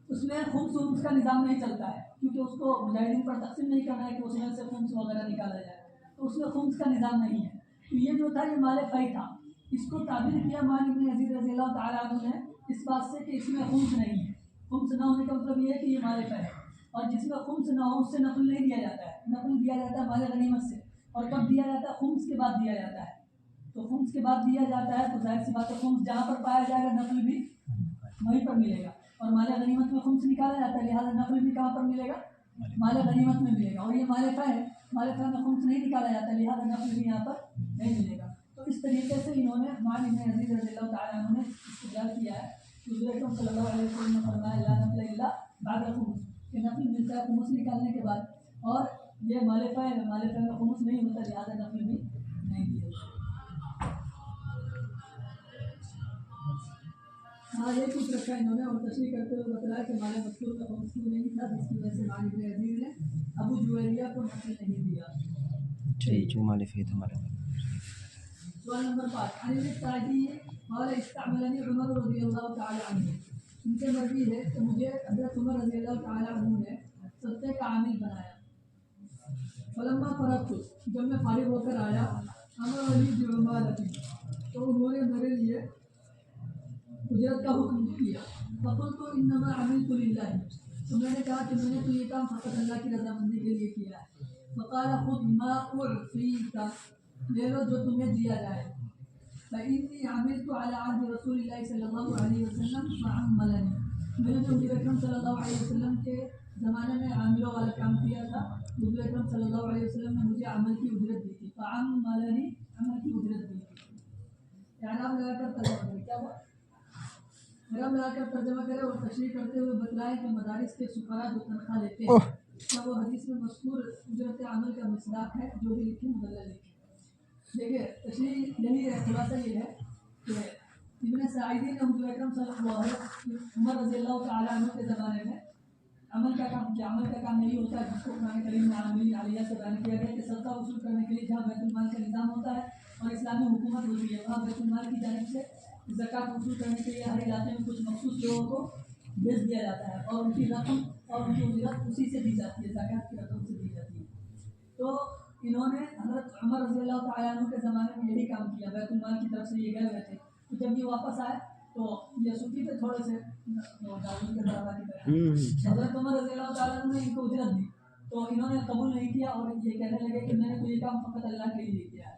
اس میں خمس کا نظام نہیں چلتا ہے, کیونکہ اس کو مجاہدین پر تقسیم نہیں کرنا ہے کہ اس میں سے خمس وغیرہ نکالا جائے, تو اس میں خمس کا نظام نہیں ہے. تو یہ جو تھا یہ مال فیء تھا, اس کو تعبیر کیا مالک بن عزیز رضی اللہ تعالیٰ عنہ نے اس بات سے کہ اس میں خمس نہیں ہے. خمس نہ ہونے کا مطلب یہ ہے کہ یہ مال فیء ہے, اور جس میں خمس نہ ہو اس سے نفل نہیں دیا جاتا ہے. نفل دیا جاتا ہے مال غنیمت سے, اور کب دیا جاتا ہے, خمس کے بعد دیا جاتا ہے. تو خمس کے بعد دیا جاتا ہے تو ظاہر سی بات ہے خمس جہاں پر پایا جائے گا نفل بھی وہیں پر ملے گا, اور مال غنیمت میں خمس نکالا جاتا ہے, لہٰذا نفل بھی کہاں پر ملے گا, مال غنیمت میں ملے گا. اور یہ مال فیء ہے, مال فیء میں خمس نہیں نکالا جاتا, لہٰذا نفل بھی یہاں پر نہیں ملے گا. تو اس طریقے سے انہوں نے مالک بن عزیز رضی اللہ تعالیٰ عنہ نے استدلال کیا ہے. حضور اکرم صلی اللہ علیہ وسلم نے فرمایا لا نفل الا بعد الخمس, کہ نفل ملتا ہے خمس نکالنے کے بعد, اور یہ مال فیء ہے, مال فیء میں خمس نہیں ہوتا, لہٰذا نفل بھی نہیں دیا. ہاں یہ کچھ رکھا انہوں نے, اور تشریح کرتے ہوئے بتلایا کہ مال مذکور کا خمس کیوں نہیں تھا, جس کی وجہ سے مالک بن عزیز نے ابو جویریہ کو نفل نہیں دیا. جو مال فیء تھا ہمارے. سوال نمبر 5, عن السعدی قال استعملني عمر رضی اللہ تعالی عنہ, ان سے مروی ہے کہ مجھے حضرت عمر رضی اللہ تعالی عنہ نے صدقے کا عامل بنایا. فلما فرغت, جب میں فارغ ہو کر آیا, امر علی بعمالتی, تو انہوں نے میرے لیے اجرت کا حکم کیا. فقلت انما عملت للہ, تو میں نے کہا کہ میں نے تو یہ کام فقط اللہ کی رضامندی کے لیے کیا ہے. فقال خذ ما اعطيت, لے لو جو تمہیں دیا جائے. فإني عملت على عهد رسول الله صلی اللہ علیہ وسلم فعملني, میں نے حضور اکرم صلی اللہ علیہ وسلم کے زمانے میں عاملوں والا کام کیا تھا, حضور اکرم صلی اللہ علیہ وسلم نے مجھے عمل کی اجرت دی تھی. فعملني, عمل کی اجرت دی تھی. اعراب لگا کر ترجمہ کرے, کیا ہوا, اعراب لگا کر ترجمہ کرے اور تشریح کرتے ہوئے بتلائے کہ مدارس کے سفراء جو تنخواہ لیتے ہیں کیا وہ حدیث میں مذکور اجرت عمل کا مصداق ہے, جو بھی لکھے مدلل لکھے. دیکھیے تشریح یہی ہے, خلاصہ یہ ہے کہ ابن سعیدی نے حضور اکرم صلی اللہ علیہ وسلم عمر رضی اللہ تعالیٰ عنہ کے زمانے میں عمل کا کام کیا؟ عمل کا کام یہی ہوتا ہے جس کو قرآن کریم میں عاملین علیہ سے بیان کیا گیا کہ صدقہ وصول کرنے کے لیے جہاں بیت المال کا نظام ہوتا ہے اور اسلامی حکومت ہوتی ہے وہاں بیت المال کی جانب سے زکوٰۃ وصول کرنے کے لیے ہر علاقے میں کچھ مخصوص لوگوں کو بھیج دیا جاتا ہے اور ان کی رقم اور ان کی اجرت اسی سے دی جاتی ہے، زکوٰۃ کی رقم سے دی جاتی ہے۔ تو انہوں نے حضرت عمر رضی اللہ تعالیٰ عنہ کے زمانے میں یہی کام کیا، بیت المال کی طرف سے یہ گئے ہوئے تھے، تو جب یہ واپس آئے تو یہ صوفی تھے تھوڑے سے دارون کے برابر کی طرح، حضرت عمر رضی اللہ تعالیٰ عنہ نے ان کو اجرت دی تو انہوں نے قبول نہیں کیا اور یہ کہنے لگے کہ میں نے تو یہ کام فقط اللہ کے لیے کیا ہے۔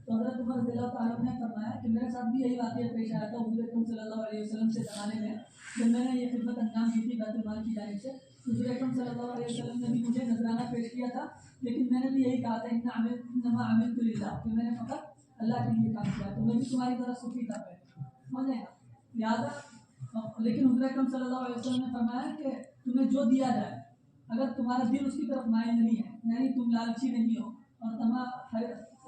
تو حضرت عمر رضی اللہ تعالیٰ عنہ نے فرمایا کہ میرے ساتھ بھی یہی واقعہ پیش آیا تھا حضور اکرم صلی اللہ علیہ وسلم کے زمانے میں، جب میں نے یہ خدمت انجام دی تھی بیت المال کی جانب سے، حضور اکرم صلی اللہ علیہ وسلم نے بھی مجھے نذرانہ پیش کیا تھا، لیکن میں نے بھی یہی کہا تھا انما عملت للہ، کہ میں نے فقط اللہ کے لیے کام کیا، تو میں بھی تمہاری طرح صوفی تھا پہلے، سمجھے گا لہٰذا، لیکن حضور اکرم صلی اللہ علیہ وسلم نے فرمایا کہ تمہیں جو دیا جائے اگر تمہارا دل اس کی طرف مائل نہیں ہے، یعنی تم لالچی نہیں ہو اور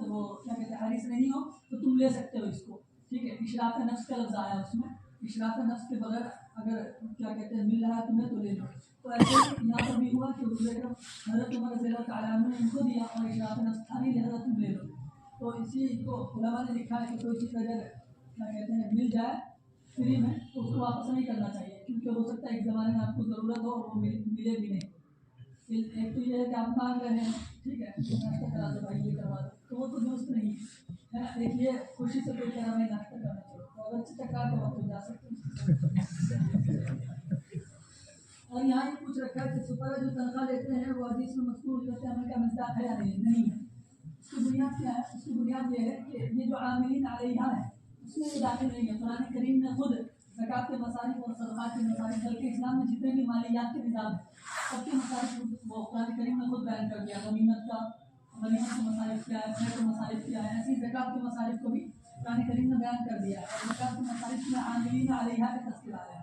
وہ کیا کہتے ہیں حریص نہیں ہو، تو تم لے سکتے ہو اس کو، ٹھیک ہے۔ اشراف نفس کا لفظ آیا اس میں، اشراف نفس کے بغیر اگر کیا کہتے ہیں مل رہا ہے تمہیں تو لے لو۔ تو ایسے ہی یہاں پر بھی ہوا کہ حضور اکرم حضرت عمر رضی اللہ تعالیٰ عنہ نے ان کو دیا اور اشراف نفس تھا نہیں لہذا تم لے لو۔ تو اسی کو علماء نے لکھا ہے کہ کوئی چیز اگر کیا کہتے ہیں مل جائے فری میں تو اس کو واپس نہیں کرنا چاہیے، کیونکہ ہو سکتا ہے ایک زمانے میں آپ کو ضرورت ہو اور وہ ملے بھی نہیں۔ ایک تو یہ ہے کہ آپ مانگ رہے ہیں، ٹھیک ہے، ناشتہ کرا دو بھائی، یہ کروا دو، تو وہ تو درست نہیں ہے۔ ایک یہ خوشی سے کوئی کہہ رہا میں ناشتہ کرنا چاہیے تو اگر اچھی ٹکرا کے وقت جا سکتے ہیں۔ اور یہاں یہ پوچھ رکھا ہے کہ سپرا جو تنخواہ لیتے ہیں وہ حدیث میں مذکور کرتے عمل کا مصداق ہے یا نہیں ہے۔ اس کی بنیاد کیا ہے؟ اس کی بنیاد یہ ہے کہ یہ جو عاملین علیہا ہے اس میں یہ داخل نہیں ہے۔ قرآن کریم نے خود زکوٰۃ کے مصارف اور صدقات کے مصارف، بلکہ اسلام میں جتنے بھی مالیات کے نظام ہیں سب کے مصارف وہ قرآن کریم نے خود بیان کر دیا۔ غنیمت کے مصارف کیا ہے، خیر کے مصارف کیا ہے، ایسے ہی زکوٰۃ کے مصارف کو بھی قرآن کریم نے بیان کر دیا ہے۔ اور زکوٰۃ کے مصارف میں عاملین علیہا کا تذکرہ ہے۔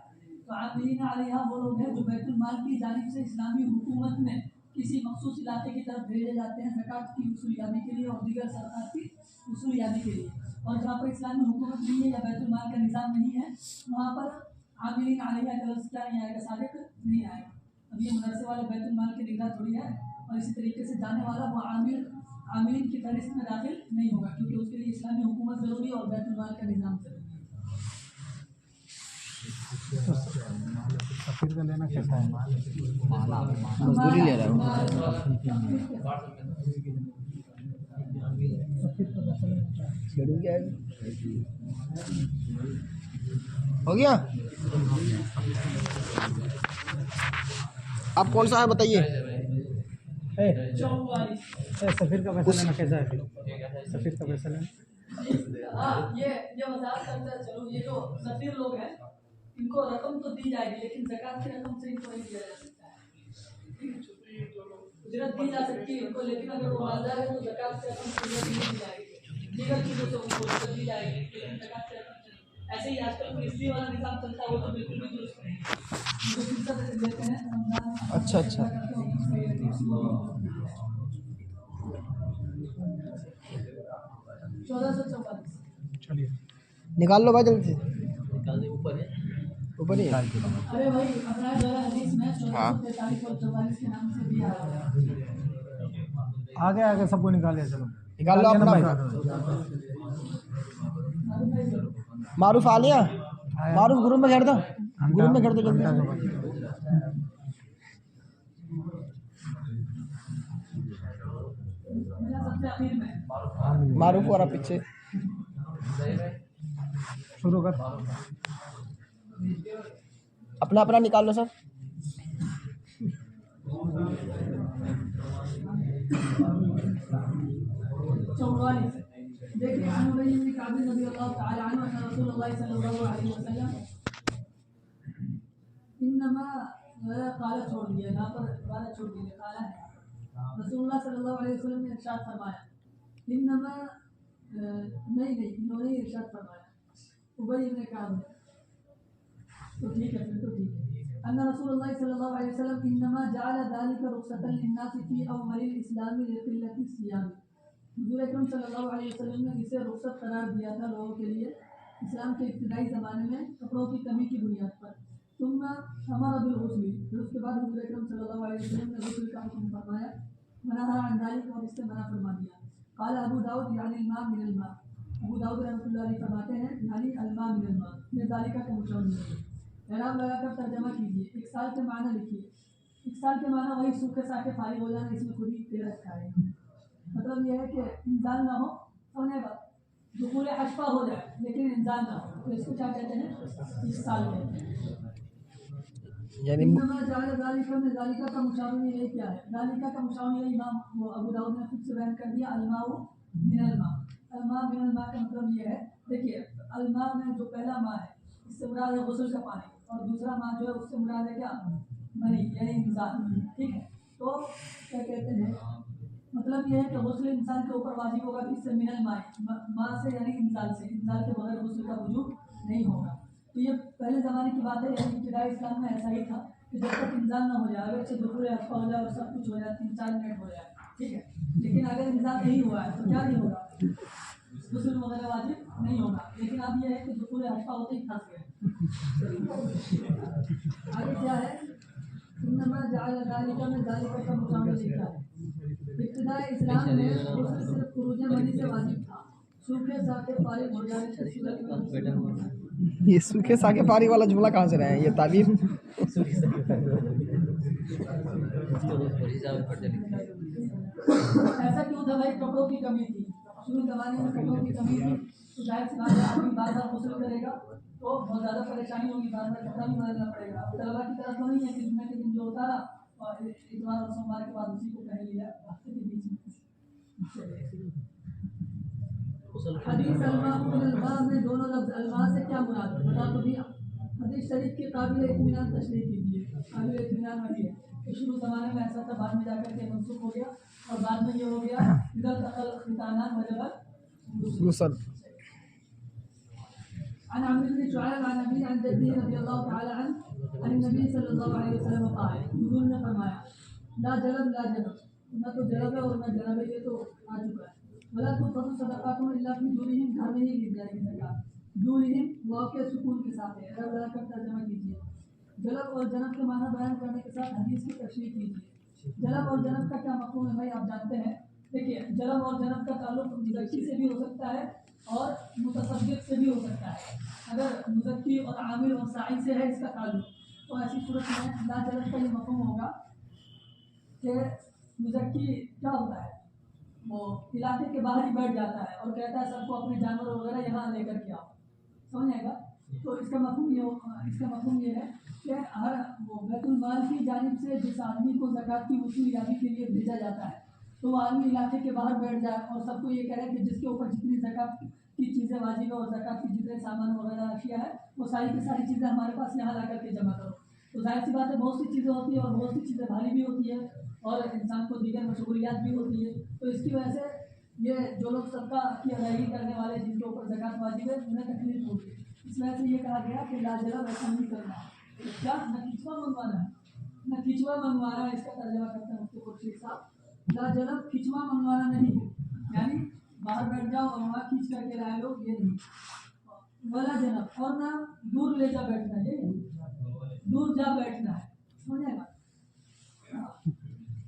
تو عاملین علیہا وہ لوگ ہیں جو بیت المال کی جانب سے اسلامی حکومت میں کسی مخصوص علاقے کی طرف بھیجے جاتے ہیں زکوٰۃ کی وصولیابی کے لیے اور دیگر صدقات کی وصولیابی کے لیے، اور جہاں پر اسلامی حکومت نہیں ہے یا بیت المال کا نظام نہیں ہے وہاں پر عاملین علیہا کا لفظ کیا نہیں آئے گا؟ صادق نہیں آئے گا۔ اب یہ مدرسے والے بیت المال کے نگراں تھوڑی ہے، اور اسی طریقے سے جانے والا وہ عاملین کی فہرست میں داخل نہیں ہوگا، کیونکہ اس کے لیے اسلامی حکومت ضروری ہے اور بیت المال کا نظام ضروری ہے۔ سفیر کا لینا کیسا ہے؟ مزدوری لے رہا ہوں، شیڈول کیا ہے؟ ہو گیا؟ آپ کون سا ہے بتائیے؟ سفیر کا پیسہ لینا کیسا ہے؟ سفیر کا پیسہ لینا ہاں یہ وضاحت کرتا ہے۔ چلو یہ جو سفیر لوگ ہیں ان کو رقم تو دی جائے گی لیکن زکوٰۃ کی رقم سے ان کو نہیں دیا جا سکتا ہے، اجرت دی جا سکتی ہے ان کو، لیکن اگر وہ مالدار ہے تو زکوٰۃ کی رقم سے اجرت نہیں دی جائے گی، دیگر چیزوں سے ان کو اجرت دی جائے گی لیکن زکوٰۃ کی رقم سے نہیں۔ ایسے ہی آج کل پولیسری والا نظام چلتا ہے وہ تو بالکل بھی درست نہیں ہے، جو فیصد دیتے ہیں رمضان۔ اچھا 1444 چلیے نکال لو بھائی جلدی سے، اوپر ہی ہے۔ ارے بھائی اپنا جو ہے حدیث میں 1443 اور 44 کے نام سے بھی آیا ہے۔ آگے آگے سب کو نکالے، چلو نکال لو اپنا بھائی۔ معروف عالیہ، معروف گروپ میں گھر دو، گروپ میں گھر دو جلدی۔ میرا سب سے اخیر میں معروف اور آپ پیچھے شروع کر۔ اپنا اپنا نکال لو سب۔ دیکھیے عن ابی بن کعب رضی اللہ تعالی عنہ ان رسول اللہ صلی اللہ علیہ وسلم انما قال چھوڑ دیا، یہاں پر قال چھوڑ دیا، قال ہے رسول اللہ صلی اللہ علیہ وسلم نے ارشاد فرمایا، انما نہیں انہوں نے ارشاد فرمایا ابی بن کعب، تو ٹھیک ہے پھر تو ٹھیک ہے، ان رسول اللہ صلی اللہ علیہ وسلم انما جعل ذلك رخصة للناس في اول الاسلام لقلة الصيام، حضور اکرم صلی اللہ علیہ وسلم نے اسے رخصت قرار دیا تھا لوگوں کے لیے اسلام کے ابتدائی زمانے میں کپڑوں کی کمی کی بنیاد پر، ثم امر بالغسل، پھر اس کے بعد حضور اکرم صلی اللہ علیہ وسلم نے غسل کا حکم فرمایا، منہا عن ذلك، اور اس سے منع فرما دیا. قال ابو داؤد یعنی الماء من الماء، ابو داؤد رحمۃ اللہ علیہ فرماتے ہیں یعنی الماء من الماء، یہ ذالکہ کا مشاہد ہے. اعراب لگا کر ترجمہ کیجیے. ایک سال کے معنی لکھیے. ایک سال کے معنی وہی سوکھے ساکھے فارغ ہو جانا، اس میں خود ہی دے رکھا ہے. مطلب یہ ہے کہ انزال نہ ہو ہونے کا دخول حشفہ ہو جائے لیکن انزال نہ ہو، تو اس کو کیا کہتے ہیں؟ ایک سال کہتے ہیں. یعنی انما جعل ذالک میں ذالکہ کا مشاہد یہ کیا ہے؟ ذالکہ کا مشاہد یہ امام ابو داؤد نے خود سے بیان کر دیا، الماء من الماء. الماء من الماء کا مطلب یہ ہے، دیکھیے الماء میں جو پہلا ماء ہے اس سے مراد ہے غسل کا پانی، اور دوسرا ماء جو ہے اس سے مراد ہے کیا؟ منی یعنی انزال. ٹھیک ہے، تو کیا کہتے ہیں مطلب یہ ہے کہ غسل انسان کے اوپر واجب ہوگا کہ اس سے من الماء، ماء سے یعنی انزال سے، انزال کے بغیر غسل کا وجوب نہیں ہوگا. تو یہ پہلے زمانے کی بات ہے، یعنی ابتدائی اسلام میں ایسا ہی تھا کہ جب تک انزال نہ ہو جائے، اگر سے دخول حشفہ ہو جائے اور سب کچھ ہو جائے 3-4 منٹ ہو جائے، ٹھیک ہے، لیکن اگر انزال نہیں ہوا ہے تو کیا نہیں ہوگا؟ غسل وغیرہ واجب نہیں ہوگا. لیکن اب یہ ہے کہ دخول حشفہ ہوتے ہی پھنس گئے. آگے کیا ہے؟ انما جعل ذالک میں ذالک کا مقابلہ لکھا ہے. ابتداء اسلام میں غسل صرف خروج منی سے واجب تھا، سوکھے ساکھے فارغ ہو جانے کی صورت میں غسل نہیں ہوتا. یہ سوکھے ساکھے فارغ والا جملہ کہاں سے رہا ہے؟ یہ تعبیر ایسا کیوں تھا بھائی؟ کپڑوں کی کمی تھی، شروع زمانے میں کپڑوں کی کمی تھی، تو ظاہر سی بات ہے آدمی بار بار غسل کرے گا تو بہت زیادہ پریشانی ہوگی، بار بار کپڑا بھی بدلنا پڑے گا. طلبا کی طرف تو نہیں ہے کہ جمعے کے دن جو اتارا اور اتوار اور سوموار کے بعد اسی کو پہن لیا ہفتے کے بیچ میں. حدیث الماء من الماء میں دونوں لفظ الماء سے کیا مراد ہے بتا تو دیا. حدیث شریف کے قابل اطمینان تشریح کیجیے. قابل اطمینان وہی ہے کہ شروع زمانے میں ایسا تھا، بعد میں جا کر کے منسوخ ہو گیا، اور بعد میں یہ ہو گیا اذا التقى الختانان وجب غسل. عن عمرو بن شعيب عن ابي عن جده رضي الله تعالى عنه عن النبي صلى الله عليه وسلم قال، حضور نے فرمایا لا جلب لا جنب، نہ تو جلب ہے اور نہ جنب ہے، یہ تو آ چکا ہے. ولا تؤخذ صدقاتهم الا في دورهم، گھر میں ہی لی جائے گی زکات. دورهم واو کے سکون کے ساتھ ہے. رب لا کر ترجمہ کیجیے. جلب اور جنب کے معنی بیان کرنے کے ساتھ حدیث کی تشریح کیجیے. جلب اور جنب کا کیا مفہوم ہے بھائی؟ آپ جانتے ہیں. دیکھیے جلب اور جنب کا تعلق مزکی سے بھی ہو سکتا ہے اور متصدق سے بھی ہو سکتا ہے. اگر مزکی اور عامل اور سائی سے ہے اس کا تعلق، تو ایسی صورت میں لا جلب کا یہ مفہوم ہوگا کہ مزکی کیا ہوتا ہے، وہ علاقے کے باہر ہی بیٹھ جاتا ہے اور کہتا ہے سب کو اپنے جانور وغیرہ یہاں لے کر کے آؤ. سمجھ آئے گا؟ تو اس کا مفہوم یہ ہے کہ ہر وہ بیت المال کی جانب سے جس آدمی کو زکوٰۃ کی وصول یابی کے لیے بھیجا جاتا ہے، تو وہ آدمی علاقے کے باہر بیٹھ جائے اور سب کو یہ کہے کہ جس کے اوپر جتنی زکوٰۃ کی چیزیں واجب ہے اور زکوٰۃ کی جتنے سامان وغیرہ اشیاء ہے وہ ساری کی ساری چیزیں ہمارے پاس یہاں لا کر کے جمع کرو. تو ظاہر سی بات ہے بہت سی چیزیں ہوتی ہیں اور بہت سی چیزیں بھاری بھی ہوتی ہے اور انسان کو دیگر مشغولیات بھی ہوتی ہے. تو اس کی وجہ سے یہ جو لوگ صدقہ کی ادائیگی کرنے والے جن کے اوپر زکوٰۃ واجب ہے انہیں تکلیف ہوتی ہے. اس وجہ سے یہ کہا گیا کہ لا جلب ایسا نہیں کرنا ہے. کیا نہ کھچوا منگوانا ہے، نہ کھچوا منگوانا ہے. اس کا ترجمہ کرتے ہیں مفتی خورشید صاحب. لا جلب کھچوا منگوانا نہیں ہے، یعنی باہر بیٹھ جاؤ اور وہاں کھینچ کر کے لائے لوگ، یہ نہیں. ولا جنب، اور نہ دور لے جا بیٹھنا ہے، دور جا بیٹھنا ہے. سمجھے گا؟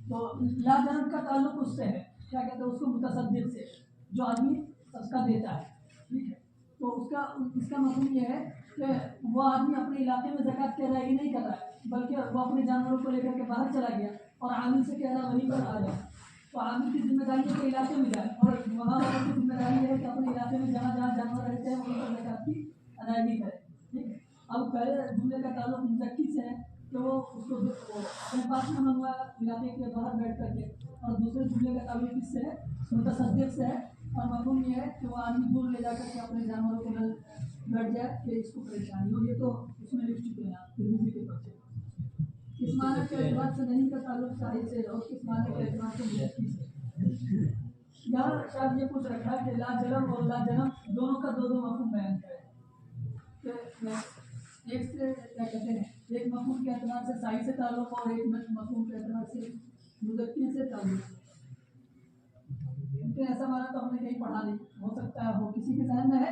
تو لا جنب کا تعلق اس سے ہے، کیا کہتے ہیں اس کو، متصدق سے، جو آدمی صدقہ دیتا ہے. ٹھیک ہے، تو اس کا مفہوم یہ ہے کہ وہ آدمی اپنے علاقے میں زکوٰۃ کی ادائیگی نہیں کر رہا ہے بلکہ وہ اپنے جانوروں کو لے کر کے باہر چلا گیا اور عامل سے کہہ رہا وہیں پر آ جائے. تو عامل کی ذمہ داری ہے کہ علاقے میں جائے اور وہاں والوں کی ذمہ داری ہے کہ اپنے علاقے میں جہاں جہاں جانور رہتے ہیں وہیں پر زکوٰۃ کی ادائیگی کرے. ٹھیک ہے، اب پہلے جملے کا تعلق مزکی سے ہے کہ وہ اس کو اپنے پاس میں منگوایا علاقے کے باہر بیٹھ کر کے، اور دوسرے جملے کا تعلق کس سے ہے؟ متصدق سے ہے. اور مفہوم یہ ہے کہ وہ آدمی دور لے جا کر کے اپنے جانوروں کو بیٹھ جائے کہ اس کو پریشانی ہو. یہ تو اس میں لکھ چکے ہیں آپ ترمذی کے پرچے. کس معنی کے اعتبار سے نہیں کا تعلق صحیح سے اور کس معنی کے اعتبار سے مزکی سے. یہاں شاید یہ کچھ رکھا ہے کہ لا جلب اور لا جنب دونوں کا دو مفہوم بیان کرے. ایک سے کیا کہتے ہیں، ایک مفہوم کے اعتبار سے صحیح سے تعلق اور ایک مفہوم کے اعتبار سے مزکی سے تعلق. ایسا مانا تو ہم نے کہیں پڑھا نہیں، ہو سکتا ہے ہو کسی کے ذہن میں ہے.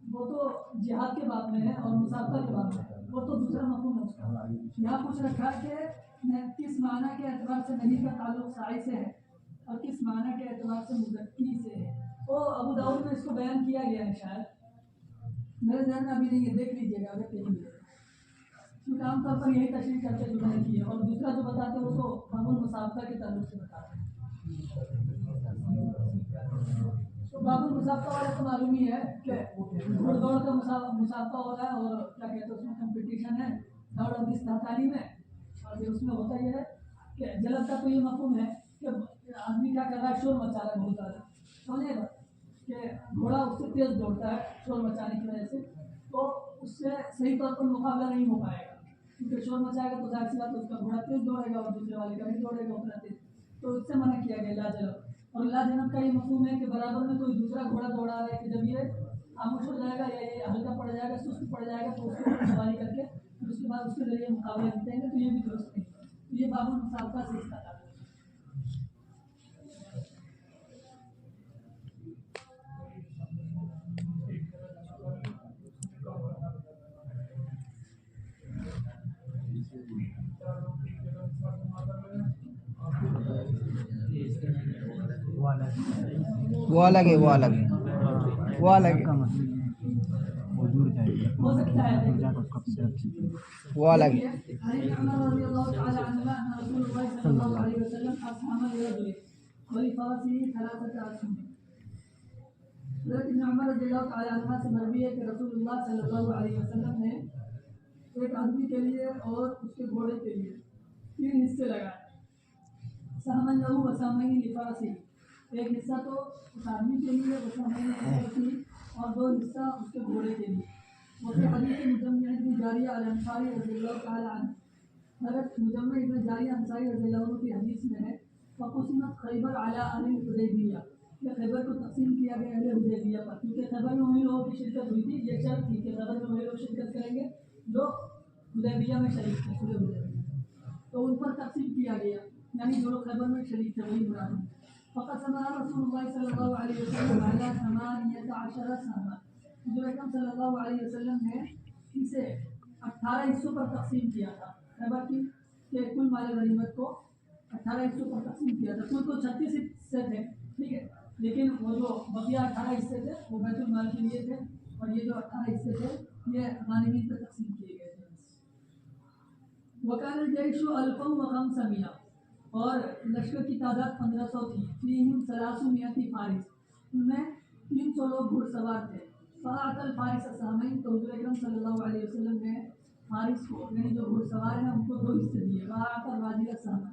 وہ تو جہاد کے باب میں ہے اور مسابقہ کے باب میں ہے، وہ تو دوسرا مفہوم ہے اس کا۔ یہاں پوچھ رکھا کہ کس معنی کے اعتبار سے نہیں کا تعلق سائی سے ہے اور کس معنی کے اعتبار سے مزکی سے ہے۔ وہ ابو داؤد میں اس کو بیان کیا گیا ہے، شاید میرے ذہن میں ابھی نہیں ہے، دیکھ لیجیے گا اگر کہیں بھی ہے، کیونکہ عام طور پر یہی تشریح کرتے جو میں نے کی ہے، اور دوسرا جو بتاتے ہیں وہ تو باب المسابقہ کے تعلق سے بتاتے ہیں۔ تو باب المسابقہ والا تو معلوم ہی ہے کہ گھڑ دوڑ کا مسابقہ ہو رہا ہے اور کیا کہتے ہیں اس میں کمپٹیشن ہے دوڑ اور استحصالی میں، اور پھر اس میں ہوتا یہ ہے کہ جلد کا تو یہ مفہوم ہے کہ آدمی کیا کر رہا ہے، شور مچا رہا ہے بہت زیادہ، سمجھے گا کہ گھوڑا اس سے تیز دوڑتا ہے شور مچانے کی وجہ سے، تو اس سے صحیح طور پر مقابلہ نہیں ہو پائے گا، کیونکہ شور مچائے گا تو ظاہر سی بات ہے اس کا گھوڑا تیز دوڑے گا اور دوسرے والے کا بھی دوڑے گا اتنا تیز، تو اس سے منع کیا گیا لا جلب۔ اور لا جنب کا یہ مفہوم ہے کہ برابر میں کوئی دوسرا گھوڑا دوڑا رہا ہے کہ جب یہ خاموش ہو جائے گا یا یہ ہلکا پڑ جائے گا، سست پڑ جائے گا، تو اس کو سواری کر کے پھر اس کے بعد اس کے ذریعے مقابلہ جیتیں گے، تو یہ بھی درست نہیں ہے، تو یہ باب المسابقہ سے اس کا تعلق ہے۔ وہ الگ ہے، وہ الگ ہے، وہ الگ ہے، ہو سکتا ہے وہ الگ ہے۔ علی عمر رضی اللہ تعالی عنہ ان رسول اللہ صلی اللہ علیہ وسلم اسهم لرجل ولفرسه 3 اسهم۔ حضرت ابن عمر رضی اللہ تعالی عنہ سے مروی ہے کہ رسول اللہ صلی اللہ علیہ وسلم نے ایک آدمی کے لیے اور اس کے گھوڑے کے لیے 3 حصے لگائے، سہمن له وسہمین لفرسه، ایک حصہ تو اس آدمی کے لیے وسہمین لفرسه اور 2 حصہ اس کے گھوڑے کے لیے۔ وفي حديث مجمع بن جارية الأنصاري رضي الله تعالى عنه، حضرت مجمع بن جارية انصاری رضی اللہ عنہ کی حدیث میں ہے فقسمت خیبر على اہل الحدیبیہ، کہ خیبر کو تقسیم کیا گیا اہل حدیبیہ پر، کیونکہ خیبر میں وہی لوگوں کی شرکت ہوئی تھی، یہ شرط تھی کہ خیبر میں وہی لوگ شرکت کریں گے جو حدیبیہ میں شریک تھے، صلح حدیبیہ، تو ان پر تقسیم کیا گیا، یعنی جو لوگ خیبر میں شریک تھے وہی مراد ہیں۔ فقسمها رسول الله صلی اللہ علیہ وسلم على 18 سہما، جو اکرم صلی اللہ علیہ وسلم نے اسے 18 حصوں پر تقسیم کیا تھا، خیبر کی کہ کل مال غنیمت کو 18 حصوں پر تقسیم کیا تھا، کل کو 36 حصے تھے، ٹھیک ہے، لیکن وہ جو بقیہ 18 حصے تھے وہ بیت المال کے لیے تھے، اور یہ جو 18 حصے تھے یہ غانمین پر تقسیم کیے گئے تھے۔ وکان الجیش 1500، اور لشکر کی تعداد 1500 تھی، فیہم 300 فارس، ان میں 300 لوگ گھڑ سوار تھے۔ فاعط الفارس سہمین، تو حضور اکرم صلی اللہ علیہ وسلم نے فارس کو یعنی جو گھڑ سوار ہیں ان کو 2 حصے دیے، واعط الراجل سہما،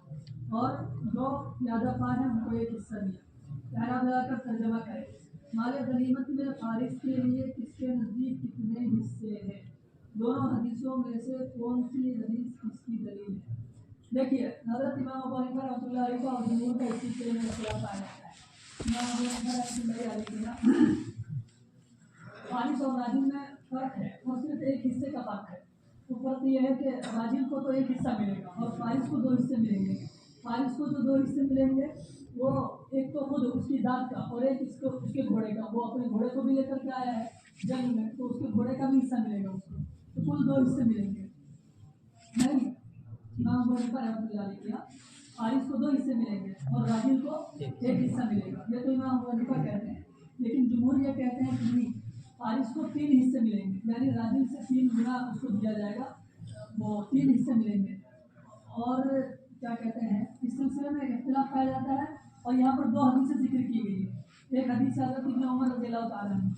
اور جو پیادہ پار ہیں ان کو 1 حصہ دیا۔ اعراب لگا کر ترجمہ کرے، مال غنیمت میں فارس کے لیے کس کے نزدیک کتنے حصے ہیں؟ دونوں حدیثوں میں سے کون سی حدیث کس کی دلیل ہے؟ دیکھیے حضرت امام ابو حنیفہ رحمۃ اللہ علیہ کا اور جمہور کا اس سلسلے میں اختلاف آیا ہے۔ امام ابو حنیفہ رحمۃ اللہ علیہ کا فارس اور راجل میں فرق ہے، اور صرف 1 حصے کا فرق ہے۔ تو فرق یہ ہے کہ راجل کو تو 1 حصہ ملے گا اور فارس کو 2 حصے ملیں گے۔ فارس کو جو 2 حصے ملیں گے وہ ایک تو خود اس کی ذات کا اور ایک اس کے گھوڑے کا، وہ اپنے گھوڑے کو بھی لے کر کے آیا ہے جنگ میں، تو اس کے گھوڑے کا بھی حصہ ملے گا اس کو، تو کل 2 حصے ملیں گے۔ نہیں، امام ابو حنیفہ رحمۃ اللہ علیہ کیا فارس کو 2 حصے ملیں گے اور راجل کو 1 حصہ ملے گا، یہ تو امام ابو حنیفہ کہتے ہیں، لیکن جمہور یہ کہتے ہیں کہ نہیں، فارس کو 3 حصے ملیں گے، یعنی راجل سے 3 گنا اس کو دیا جائے گا، وہ 3 حصے ملیں گے۔ اور کیا کہتے ہیں اس سلسلے میں اختلاف پایا جاتا ہے، اور یہاں پر 2 حدیثیں ذکر کی گئی ہے۔ ایک حدیث حضرت ابن عمر رضی اللہ تعالیٰ عنہ،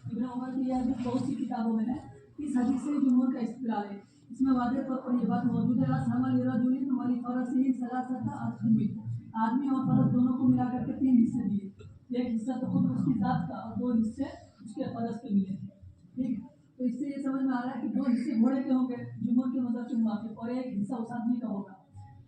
ابن عمر کی یہ حدیث بہت سی کتابوں میں ہے، اس حدیث سے جمہور کا استدلال ہے، اس میں واضح طور پر یہ بات موجود ہے اسہم لرجل ولفرسه 3 اسهم، آدمی اور فرس دونوں کو ملا کر کے 3 حصے دیے، 1 حصہ تو خود اس کی ذات کا اور 2 حصے اس کے فرس کے ملے تھے، ٹھیک ہے، تو اس سے یہ سمجھ میں آ رہا ہے کہ 2 حصے گھوڑے کے ہوں گے جمہور کے مذہب کے موافق، اور 1 حصہ اس آدمی کا ہوگا۔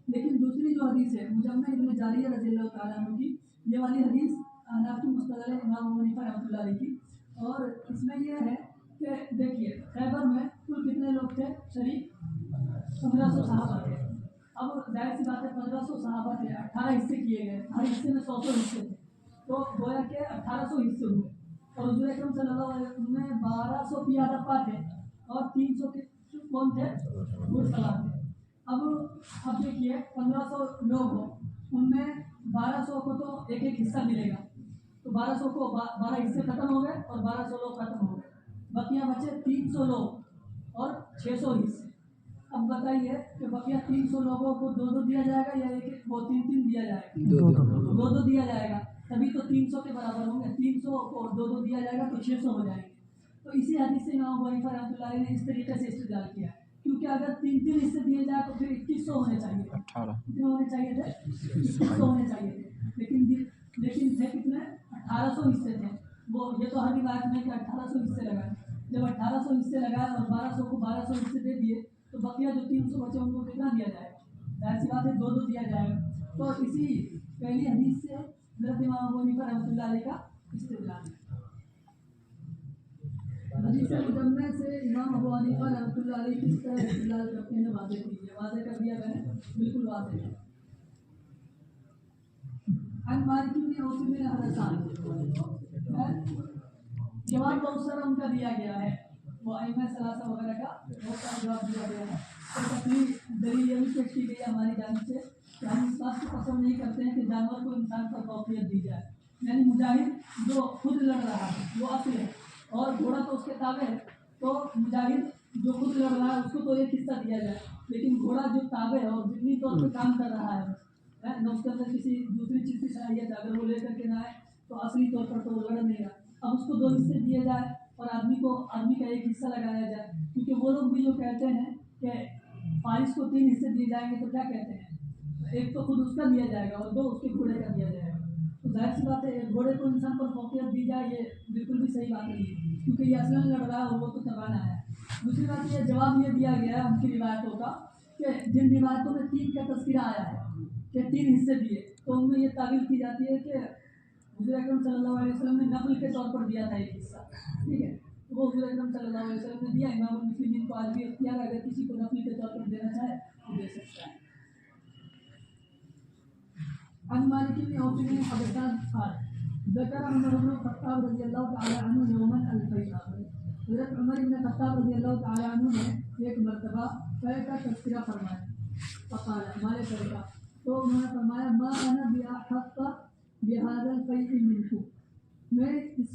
لیکن دوسری جو حدیث ہے مجمع ابن جاریہ رضی اللہ تعالیٰ عنہ کی، یہ والی حدیث احناف کی مستدل ہے امام ابو حنیفہ رحمۃ اللہ علیہ کی، اور اس میں یہ ہے کہ دیکھیے خیبر میں کل کتنے لوگ تھے شریک؟ 1500 صحابہ تھے۔ اب ظاہر سی بات ہے 1500 صحابہ تھے، 18 حصے کیے گئے، ہر حصے میں 100 حصے تھے، تو گویا کہ 1800 حصے ہوئے اور حضور اکرم صلی اللہ علیہ وسلم میں 1200 پیادہ پا تھے اور 300 کے کون تھے؟ گھڑسوار تھے۔ اب دیکھیے 1500 لوگ ہوں، ان میں 1200 کو تو ایک ایک حصہ ملے گا، تو 1200 کو 12 حصے ختم ہو گئے اور 1200 لوگ ختم ہو گئے، بقیہ بچے 300 لوگ اور 600 حصے۔ اب بتائیے کہ بقیہ 300 لوگوں کو 2 دیا جائے گا یا ایک وہ 3 دیا جائے گا؟ 2 دیا جائے گا، تبھی تو 300 کے برابر ہوں گے۔ 300 کو 2 دیا جائے گا تو 600 ہو جائیں گے۔ تو اسی حدیث سے امام ابو حنیفہ رحمۃ اللہ علیہ نے اس طریقے سے استدلال کیا ہے، کیونکہ اگر 3 حصے دیے جائے تو پھر 2100 ہونے چاہیے تھے۔ کتنے ہونے چاہیے تھے؟ 2100 ہونے چاہیے تھے، لیکن تھے کتنے؟ 1800 حصے تھے۔ وہ یہ تو ہر روایت میں کہ 1800 حصے لگائے، جب 1800 حصے لگائے اور 1200 کو 1200 حصے دے دیے تو بقیہ جو 300 بچے ان کو کتنا دیا جائے گا؟ ظاہر سی بات ہے 2 دیا جائے گا۔ تو اسی پہلی حدیث سے حضرت امام ابو حنیفہ رحمۃ اللہ علیہ کا استدلال ہے۔ حدیث مجمع سے امام ابو حنیفہ رحمۃ اللہ علیہ کس طرح استدلال کرتے ہیں واضح کیجیے، واضح کر دیا میں نے، بالکل واضح ہے۔ عن مالک بن اوس بن حرسان، جواب بہت سارا ان کا دیا گیا ہے، وہ ائمہ ثلاثہ وغیرہ کا بہت سارا جواب دیا گیا ہے۔ اور اپنی دلیل یہ بھی پیش کی گئی ہے ہماری جانب سے کہ ہم اس بات کو پسند نہیں کرتے ہیں کہ جانور کو انسان پر فوقیت دی جائے، یعنی مجاہد جو خود لڑ رہا ہے وہ اصل ہے اور گھوڑا تو اس کے تابع ہے، تو مجاہد جو خود لڑ رہا ہے اس کو تو ایک حصہ دیا جائے، لیکن گھوڑا جو تابع ہے اور ضمنی طور پہ کام کر رہا ہے نہ اس کے اندر کسی دوسری چیز کی صلاحیت ہے، اگر وہ لے کر کے نہ آئے تو اصلی طور پر تو وہ لڑ نہیں رہا۔ اب اس کو 2 حصے دیے جائے اور آدمی کا ایک حصہ لگایا جائے، کیونکہ وہ لوگ بھی جو کہتے ہیں کہ فارس کو 3 حصے دیے جائیں گے تو کیا کہتے ہیں؟ ایک تو خود اس کا دیا جائے گا اور 2 اس کے گھوڑے کا دیا جائے گا۔ تو ظاہر سی بات ہے ایک گھوڑے کو انسان پر فوقیت دی جائے یہ بالکل بھی صحیح بات نہیں ہے، کیونکہ یہ اصلاً لڑ رہا ہے اور وہ تو تبانا ہے۔ دوسری بات یہ جواب یہ دیا گیا ہے ان کی روایتوں کا کہ جن روایتوں میں 3 کا تذکرہ آیا ہے کہ 3 حصے دیے، تو ان میں یہ تعبیر کی جاتی ہے کہ حضور اکرم صلی اللہ علیہ وسلم نے نفل کے طور پر دیا تھا ایک حصہ، ٹھیک ہے، وہ حضور اکرم صلی اللہ علیہ وسلم نے دیا۔ امام المسلمین کو آج بھی اختیار ہے، اگر کسی کو نفل کے طور پر دینا چاہے تو دے سکتا ہے۔ عن مالک بن اوس بن حرسان قال ذکر عمر بن الخطاب رضی اللہ تعالی عنہ یوما الفیء، حضرت عمر بن الخطاب رضی اللہ تعالی عنہ نے ایک مرتبہ فیء کا تذکرہ فرمایا، فقال مال فیء کا، تو انہوں نے فرمایا ما انا بأحق بهذا الفیء منکم، میں اس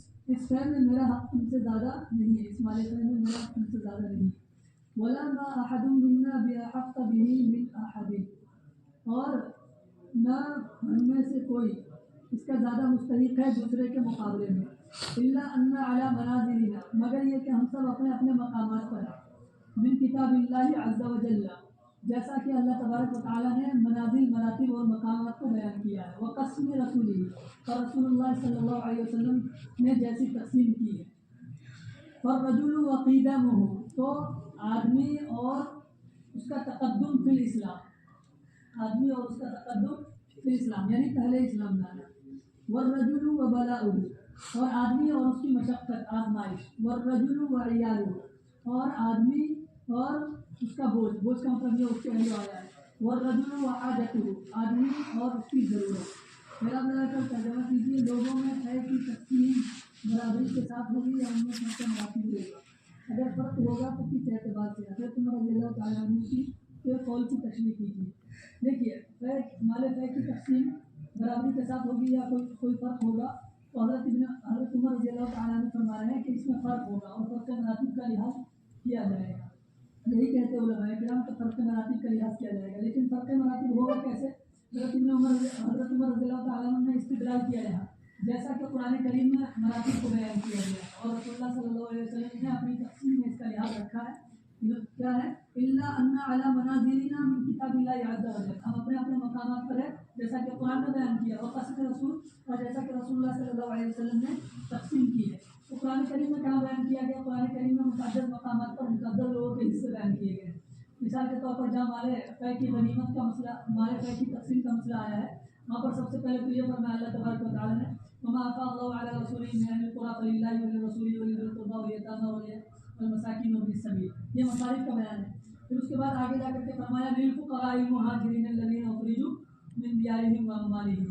فیء میں میرا حق تم سے زیادہ نہیں ہے، اس مال فیء میں میرا حق تم سے زیادہ نہیں، ولا ما احد منا بأحق به من احد، اور نہ ہم میں سے کوئی اس کا زیادہ مستحق ہے دوسرے کے مقابلے میں، الا ان علی منازلنا، مگر یہ کہ ہم سب اپنے اپنے مقامات پر ہیں، من کتاب اللہ عز وجل، جیسا کہ اللہ تبارک و تعالیٰ نے منازل، مراتب اور مقامات کو بیان کیا ہے، وقسم رسولی، اور رسول اللہ صلی اللہ علیہ وسلم نے جیسی تقسیم کی ہے، فالرجل وقیدمہ، تو آدمی اور اس کا تقدم فی الاسلام، آدمی اور اس کا تقدم فی الاسلام یعنی پہلے اسلام لانا، والرجل وبلاؤہ، اور آدمی اور اس کی مشقت آزمائش، والرجل وعیالہ، اور آدمی اور اس کا بوجھ کا مطلب یہ اس کے اہل آیا ہے، والرجل وحاجتہ، آدمی اور اس کی ضرورت۔ میرا کر ترجمہ کیجیے، لوگوں میں فیء کی تقسیم برابری کے ساتھ ہوگی یا ان میں فرق مراتب ہوگا؟ اگر فرق ہوگا تو کس اعتبار سے؟ حضرت عمر رضی اللہ تعالیٰ عنہ کے قول کی تشریح کیجیے۔ دیکھیے مال فیء کی تقسیم برابری کے ساتھ ہوگی یا کوئی فرق ہوگا، تو حضرت عمر رضی اللہ تعالیٰ عنہ فرما رہے ہیں کہ اس میں فرق ہوگا اور فرق مراتب کا لحاظ کیا جائے گا، یہی کہتے علماء کرام کہ فرق مراتب کا لحاظ کیا جائے گا، لیکن فرق مراتب ہوگا کیسے؟ حضرت عمر رضی اللہ تعالیٰ عنہ نے استدلال کیا ہے جیسا کہ قرآن کریم میں مراتب کو بیان کیا گیا اور رسول اللہ صلی اللہ علیہ وسلم نے اپنی تقسیم میں اس کا لحاظ رکھا ہے، کیا ہے؟ الا ان علی منازلنا من کتاب اللہ عز وجل، ہم اپنے اپنے مقامات پر ہیں جیسا کہ قرآن نے بیان کیا، وقصد رسول، اور جیسا کہ رسول اللہ صلی اللہ علیہ وسلم نے تقسیم کی ہے۔ تو قرآن کریم میں کہاں بیان کیا گیا؟ قرآن کریم میں متعدد مقامات پر متعدد لوگوں کے حصے بیان کیے گئے ہیں۔ مثال کے طور پر جہاں مال فیء کی غنیمت کا مسئلہ، مال فیء کی تقسیم کا مسئلہ آیا ہے، وہاں پر سب سے پہلے تو یہ فرمایا اللہ تبارک و تعالیٰ نے وما آفاء اللہ علی رسولہ من اہل القری فللہ وللرسول ولذی القربى والیتامى والمساکین وابن السبیل، یہ مصارف کا بیان ہے۔ پھر اس کے بعد آگے جا کر کے فرمایا للفقراء المہاجرین الذین اخرجوا من دیارہم واموالہم،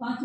5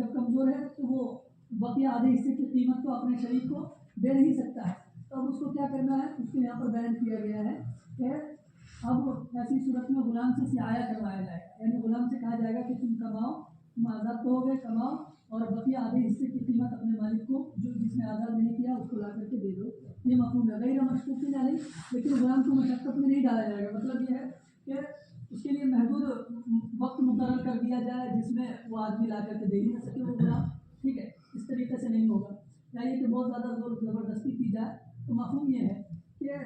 جب کمزور ہے تو وہ بقیہ آدھے حصے کی قیمت کو اپنے شریک کو دے نہیں سکتا ہے، تو اب اس کو کیا کرنا ہے، اس کو یہاں پر بیان کیا گیا ہے کہ اب ایسی صورت میں غلام سے سیایا کروایا جائے گا، یعنی غلام سے کہا جائے گا کہ تم کماؤ، تم آزاد ہو گئے، کماؤ اور بقیہ آدھے حصے کی قیمت اپنے مالک کو جو جس نے آزاد نہیں کیا اس کو لا کر کے دے دو۔ یہ مفہوم ہے، غیر مشقوق نہیں ڈالی، لیکن غلام کو مشقت میں نہیں ڈالا جائے گا۔ مطلب یہ ہے کہ اس کے لیے محدود وقت مقرر کر دیا جائے جس میں وہ آدمی لا کر کے دے ہی نہ سکے وہ غلام، ٹھیک ہے، اس طریقے سے نہیں ہوگا، یا یہ کہ بہت زیادہ زور زبردستی کی جائے، تو مفہوم یہ ہے کہ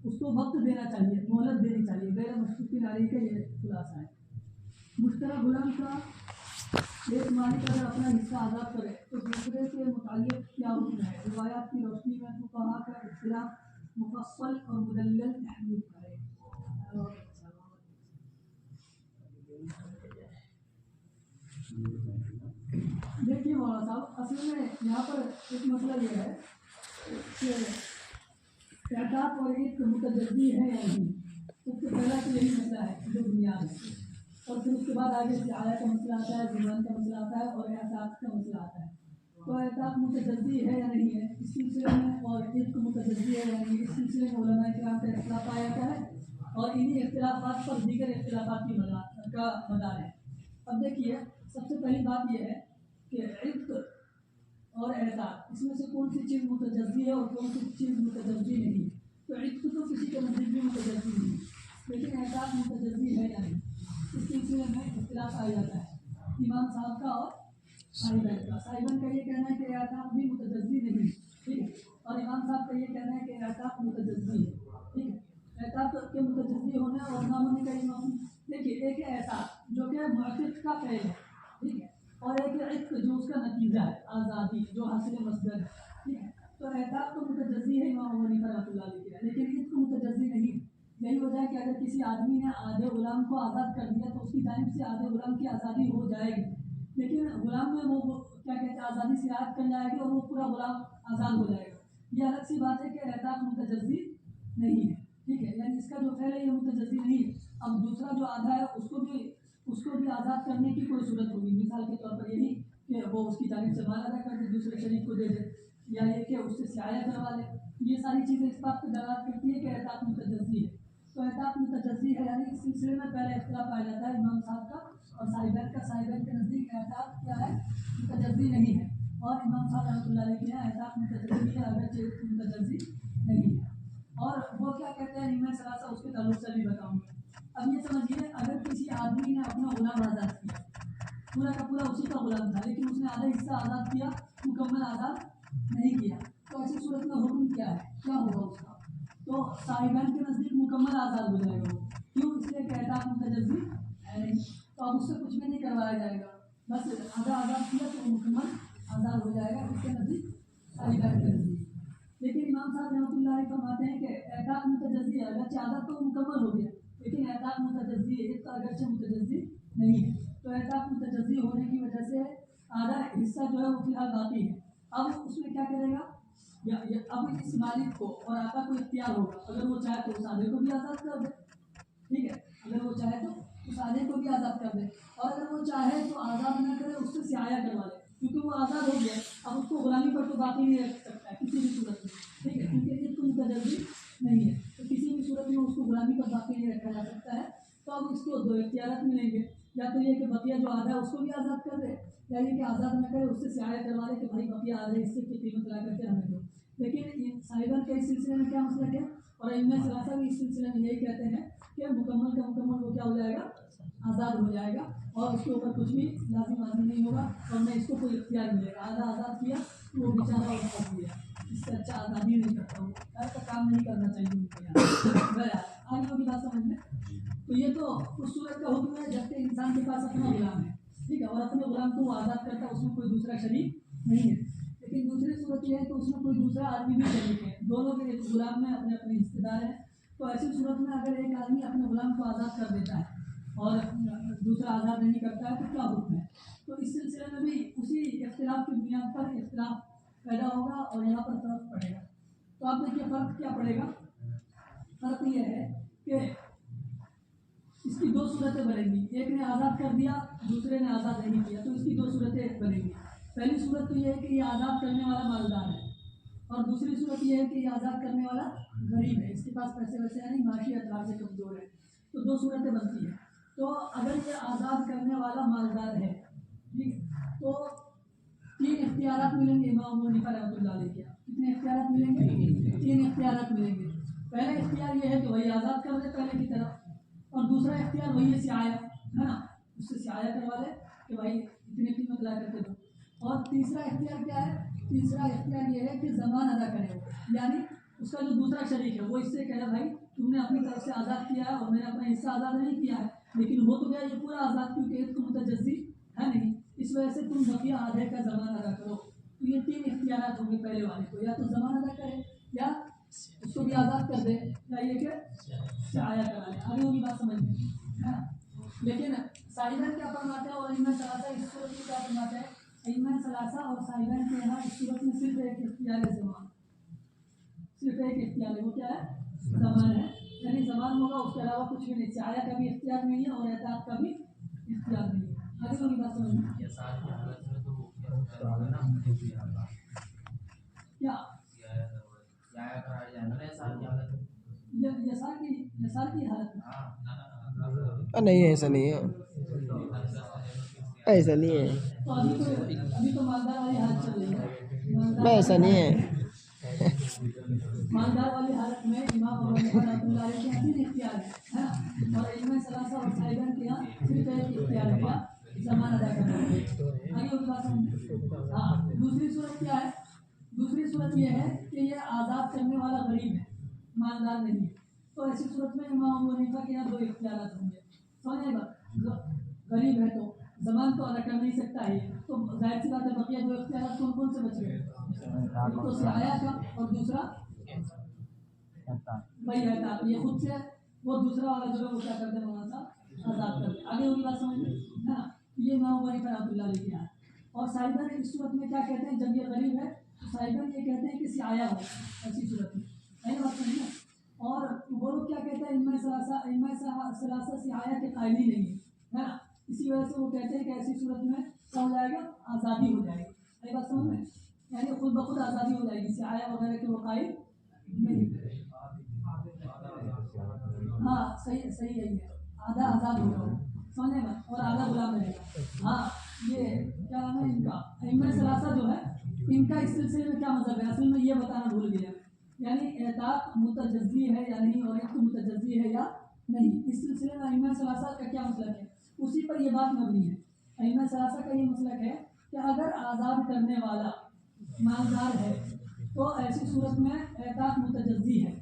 اس کو وقت دینا چاہیے، مہلت دینی چاہیے، غیر مشقوق ناری کا یہ خلاصہ ہے۔ مشترک غلام کا ایک مالک اگر اپنا حصہ آزاد کرے تو دوسرے کے متعلق کیا حکم ہے؟ روایات کی روشنی میں فقہا کا اختلاف مفصل اور مدلل تحریر کرے۔ دیکھیے مولانا صاحب، اصل میں یہاں پر ایک مسئلہ یہ ہے کہ اعتراف اور عید متجدی ہے یا نہیں، سب سے پہلا تو یہی مسئلہ ہے جو بنیاد ہے، اور پھر اس کے بعد آگے سے آیا کا مسئلہ آتا ہے، زمان کا مسئلہ آتا ہے اور اعتراف کا مسئلہ آتا ہے۔ تو اعتراف متجدی ہے یا نہیں ہے اس سلسلے میں، اور عید متجدی ہے یا نہیں اس سلسلے میں علماء کرام کا اختلاف پایا جاتا ہے، اور انہی اختلافات پر دیگر اختلافات کی مدار ہے۔ اب دیکھیے، سب سے پہلی بات یہ ہے کہ عتق اور اعتاق اس میں سے کون سی چیز متجزی ہے اور کون سی چیز متجزی نہیں ہے۔ تو عتق تو کسی کے نزدیک بھی متجزی نہیں ہے، لیکن اعتاق متجزی ہے یا نہیں اس سلسلے میں اختلاف آ جاتا ہے امام صاحب کا اور صاحبین کا۔ صاحبین کا یہ کہنا ہے کہ اعتاق بھی متجزی نہیں ہے، ٹھیک ہے، اور امام صاحب کا یہ کہنا ہے کہ اعتاق متجزی ہے، ٹھیک ہے۔ اعتاق کے متجزی ہونے اور نہ ہونے کا امام، دیکھیے، ایک ہے اعتاق جو کہ معتق کا فعل ہے، ٹھیک ہے، اور ایک عتق جو اس کا نتیجہ ہے، آزادی جو حاصل مصدر ہے، ٹھیک ہے۔ تو اعتاق تو متجزی ہے امام ابو حنیفہ رحمۃ اللہ علیہ کے، لیکن عتق متجزی نہیں ہے۔ یہی وجہ ہے کہ اگر کسی آدمی نے آدھے غلام کو آزاد کر دیا تو اس کی جانب سے آدھے غلام کی آزادی ہو جائے گی، لیکن غلام میں وہ کیا کہتے ہیں آزادی سے رعایت کر جائے گی اور وہ پورا غلام آزاد ہو جائے گا۔ یہ الگ سی بات ہے کہ اعتاق متجزی نہیں ہے، ٹھیک ہے، یعنی اس کا جو فعل ہے یہ متجزی نہیں ہے۔ اب دوسرا جو آدھا ہے اس کو بھی آزاد کرنے کی کوئی صورت ہوگی، مثال کے طور پر یہی کہ وہ اس کی جانب سے مال ادا کر دے، دوسرے شریک کو دے دے، یا یہ کہ اس سے سیایا کروا لے، یہ ساری چیزیں اس بات پہ دلالت کرتی ہے کہ اعتاق متجزی ہے۔ تو اعتاق متجزی ہے، یعنی اس سلسلے میں پہلے اختلاف پایا جاتا ہے امام صاحب کا اور صاحبین کا۔ صاحبین کے نزدیک اعتاق کیا ہے؟ متجزی نہیں ہے، اور امام صاحب رحمۃ اللہ علیہ کے اعتاق متجزی ہے اگرچہ متجزی نہیں ہے۔ اور وہ کیا کہتے ہیں ان میں ثلاثہ، اس کے تعلق سے بھی بتاؤں گا۔ اب یہ سمجھیے، اگر کسی آدمی نے اپنا غلام آزاد کیا، پورا کا پورا اسی کا غلام تھا، لیکن اس نے آدھا حصہ آزاد کیا، مکمل آزاد نہیں کیا، تو ایسی صورت میں حکم کیا ہے، کیا ہوگا اس کا؟ تو صاحبین کے نزدیک مکمل آزاد ہو جائے گا وہ، کیوں؟ اس لیے کہ اعتاق متجزی ہے نہیں، تو اب اس سے کچھ بھی نہیں کروایا جائے گا، بس آدھا آزاد کیا تو وہ مکمل آزاد ہو جائے گا اس کے نزدیک، صاحبین کے نزدیک۔ لیکن امام صاحب رحمۃ اللہ علیہ فرماتے ہیں کہ اعتاق متجزی ہے، اگرچہ آزاد تو مکمل ہو گیا لیکن اعتاق متجزی ہے، اس کا اگرچہ متجزی نہیں ہے۔ تو اعتاق متجزی ہونے کی وجہ سے آدھا حصہ جو ہے وہ فی الحال باقی ہے۔ اب اس میں کیا کرے گا، اب اس مالک کو اور آقا کو اختیار ہوگا، اگر وہ چاہے تو اس آدھے کو بھی آزاد کر دے، ٹھیک ہے، اگر وہ چاہے تو اس آدھے کو بھی آزاد کر دے، اور اگر وہ چاہے تو آزاد نہ کرے، اس سے سیایا کروا لے، کیونکہ وہ آزاد ہو گیا، اب اس کو غلامی پر تو باقی نہیں رکھ سکتا ہے کسی بھی صورت میں، ٹھیک ہے، کیونکہ اس کو متجزی نہیں ہے، تو کسی بھی صورت میں اس کو غلامی پر باقی نہیں رکھا جا سکتا ہے۔ تو اب اس کو دو اختیارات ملیں گے، یا تو یہ کہ بقیہ جو آدھا ہے اس کو بھی آزاد کر دے، یا یہ کہ آزاد نہ کرے، اس سے سیایا کروا لے کہ بھائی بقیہ آدھے حصے کی قیمت لا کر کے ہمیں دو۔ لیکن صاحبان کے اس سلسلے میں کیا مسئلہ ہے، اور ان میں ثلاثہ بھی اس سلسلے میں یہی کہتے ہیں کہ مکمل کا مکمل وہ کیا ہو جائے گا، آزاد ہو جائے گا، اور اس کے اوپر کچھ بھی لازم نہیں ہوگا، اور نہ اس کو کوئی اختیار ملے گا۔ آدھا آزاد کیا تو وہ بیچارہ اور پھنس گیا، اس سے اچھا آزادی نہیں کرتا، وہ ایسا کام نہیں کرنا چاہیے ان کے یہاں۔ آگے کی بات سمجھ میں، تو یہ تو اس صورت کا حکم ہے جب کہ انسان کے پاس اپنا غلام ہے، ٹھیک ہے، اور اپنے غلام کو وہ آزاد کرتا ہے، اس میں کوئی دوسرا شریک نہیں ہے۔ لیکن دوسری صورت یہ ہے کہ اس میں کوئی دوسرا آدمی بھی شریک ہے، دونوں کے غلام میں اپنے اپنے حصے دار ہیں، تو ایسی صورت میں اگر ایک آدمی اپنے غلام کو آزاد کر دیتا ہے اور دوسرا آزاد نہیں کرتا ہے تو کیا حکم ہے؟ تو اس سلسلے میں بھی اسی اختلاف کی بنیاد پر اختلاف پیدا ہوگا اور یہاں پر فرق پڑے گا۔ تو آپ دیکھیے فرق کیا پڑے گا، فرق یہ ہے کہ اس کی دو صورتیں بنیں گی. ایک نے آزاد کر دیا, دوسرے نے آزاد نہیں کیا, تو اس کی دو صورتیں بنیں گی. پہلی صورت تو یہ ہے کہ یہ آزاد کرنے والا مالدار ہے, اور دوسری صورت یہ ہے کہ یہ آزاد کرنے والا غریب ہے, اس کے پاس پیسے ویسے ہیں نہیں, معاشی اعتبار سے کمزور ہے. تو دو صورتیں بنتی ہیں. تو اگر یہ آزاد کرنے والا مالدار ہے, ٹھیک ہے, تو تین اختیارات ملیں گے امام ابو حنیفہ رحمۃ اللہ علیہ کے. کتنے اختیارات ملیں گے؟ تین اختیارات ملیں گے. پہلا اختیار یہ ہے کہ وہی آزاد کر دے پہلے کی طرح, اور دوسرا اختیار وہی ہے سیایا, ہے نا, اس سے سیایا کروا لے کہ بھائی اتنی قیمت لا کر کے دو. اور تیسرا اختیار کیا ہے؟ تیسرا اختیار یہ ہے کہ زمان ادا کرے, یعنی اس کا جو دوسرا شریک ہے وہ اس سے کہے بھائی تم نے اپنی طرف سے آزاد کیا ہے اور میں نے اپنا حصہ آزاد نہیں کیا ہے, لیکن ہو تو گیا یہ پورا آزاد کیونکہ ایک تو متجزی ہے نہیں, اس وجہ سے تم بقیہ آدھے کا زمان ادا کرو. تو یہ تین اختیارات ہوں گے پہلے والے کو, یا تو زمان ادا کرے, یا اس کو بھی آزاد کر دے, یا یہ کہ سیایا کرا لے. آگے ہوگی بات سمجھ میں, ہے نا. لیکن صاحبین کیا فرماتے ہیں اور ائمہ ثلاثہ اس صورت میں کیا فرماتے ہیں؟ ائمہ ثلاثہ اور صاحبین کے یہاں اس صورت میں صرف ایک اختیار ہے زمان, صرف ایک اختیار ہے, وہ کیا ہے؟ زمان ہے. یعنی زمان ہوگا, اس کے علاوہ کچھ بھی نہیں. سیایا کا بھی اختیار نہیں ہے اور اعتاد کا بھی اختیار نہیں ہے. آگے ہوگی بات سمجھ میں. کیا یسار کی حالت میں نہیں ایسا نہیں ہے, ایسا نہیں ہے, تو ابھی تو مالدار والی حالت چل رہی ہے. میں ایسا نہیں ہے. مالدار والی حالت میں امام ابو حنیفہ رحمۃ اللہ علیہ کے یہاں تین اختیار ہے نا, اور ائمہ ثلاثہ اور صاحبین کے یہاں صرف ایک اختیار ہے, کیا؟ زمان ادا کرنا ہے. آگے ہوگی بات سمجھ. ہاں, دوسری صورت کیا ہے؟ دوسری صورت یہ ہے کہ یہ آزاد کرنے والا غریب ہے, مالدار نہیں ہے. تو ایسی صورت میں امام ابو حنیفہ کے یہاں دو اختیارات ہوں گے. سمجھے گا, غریب ہے تو زمان تو ادا کر نہیں سکتا ہے, تو ظاہر سی بات ہے بقیہ دو اختیارات کون کون سے بچ گئے؟ ایک تو سیایا کا اور دوسرا بھائی اعتاد. یہ خود سے وہ دوسرا والا جو ہے وہ کیا کرتے ہیں, وہاں سا آزاد کرتے. آگے ہوگی بات سمجھ میں, ہے نا. یہ امام ابو حنیفہ رحمۃ اللہ علیہ کے یہاں. اور صاحبان اس صورت میں کیا کہتے ہیں, جب یہ غریب ہے تو صاحبان یہ کہتے ہیں کہ سیایا ہو ایسی صورت میں, ہے نا, بات سمجھ میں. اور وہ لوگ کیا کہتے ہیں, ائمہ ثلاثہ سیایا کے قائل ہی نہیں ہے نا, اسی وجہ سے وہ کہتے ہیں کہ ایسی صورت میں کیا ہو جائے گا, آزادی ہو جائے گی. ہے بات سمجھ میں, یعنی خود بخود آزادی ہو جائے گی, سیایا وغیرہ کے وہ قائل نہیں. ہاں صحیح ہے, یہ آدھا آزاد ہوگا, سمجھے گا, اور آدھا غلام رہے گا. ہاں, یہ کیا نام ہے ان کا, ائمہ ثلاثہ جو ہے ان کا اس سلسلے میں کیا مذہب ہے, اصل میں یہ بتانا بھول گیا. یعنی اعتاد متجزی ہے یا نہیں, اور ایک تو متجزی ہے یا نہیں, اس سلسلے میں ائمہ ثلاثہ کا کیا مسلک ہے, اسی پر یہ بات مبنی ہے. ائمہ ثلاثہ کا یہ مسلک ہے کہ اگر آزاد کرنے والا مالدار ہے تو ایسی صورت میں اعتاد متجزی ہے,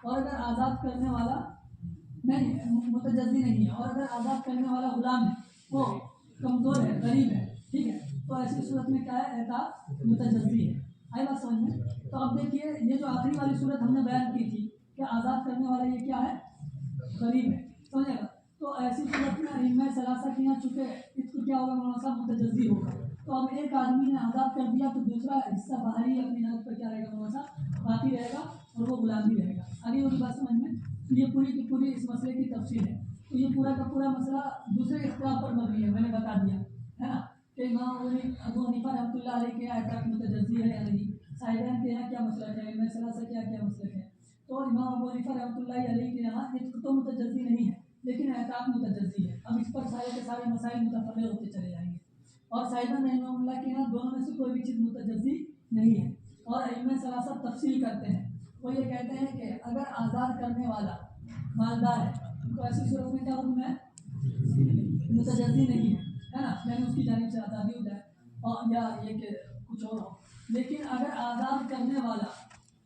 اور اگر آزاد کرنے والا نہیں متجزی نہیں ہے, اور اگر آزاد کرنے والا غلام ہے وہ کمزور ہے, غریب ہے, ٹھیک ہے, تو ایسی صورت میں کیا ہے, اعتاد متجزی ہے. آئی بات سمجھ میں. تو اب دیکھیے یہ جو آخری والی صورت ہم نے بیان کی تھی کہ آزاد کرنے والا یہ کیا ہے, غریب ہے, سمجھے گا. تو ایسی صورت میں ائمہ ثلاثہ کے یہاں چکے اس کو کیا ہوگا, مولانا صاحب متجزی ہوگا. تو اب ایک آدمی نے آزاد کر دیا تو دوسرا حصہ باہری اپنی حالت پر کیا رہے گا, مولانا صاحب باقی رہے گا, اور وہ غلام ہی رہے گا. آگے وہ بات سمجھ میں. یہ پوری کی پوری اس مسئلے کی تفصیل ہے. تو یہ پورا کا پورا مسئلہ دوسرے اختلاف پر مبنی ہے, میں نے بتا دیا ہے نا, کہ امام ابو حنیفہ رحمۃ اللہ علیہ کے اعتاد متجزی ہے یا نہیں, صاحبین کے یہاں کیا مسئلہ ہے, ائمہ ثلاثہ کے یہاں کیا مسئلہ ہے. تو امام ابو حنیفہ رحمۃ اللہ علیہ کے یہاں عتق تو متجزی نہیں ہے لیکن اعتاد متجزی ہے. اب اس پر سارے کے سارے مسائل متفرع ہوتے چلے جائیں گے. اور صاحبان رحمہ اللہ کے یہاں دونوں میں سے کوئی بھی چیز متجزی نہیں ہے. اور ائمہ ثلاثہ تفصیل کرتے ہیں, وہ یہ کہتے ہیں کہ اگر آزاد کرنے والا مالدار ہے تو ایسی صورت میں کیا حکم ہے, متجزی نہیں ہے نا, یعنی اس کی جانب سے آزادی ہو جائے, اور یا یہ کہ کچھ اور ہو. لیکن اگر آزاد کرنے والا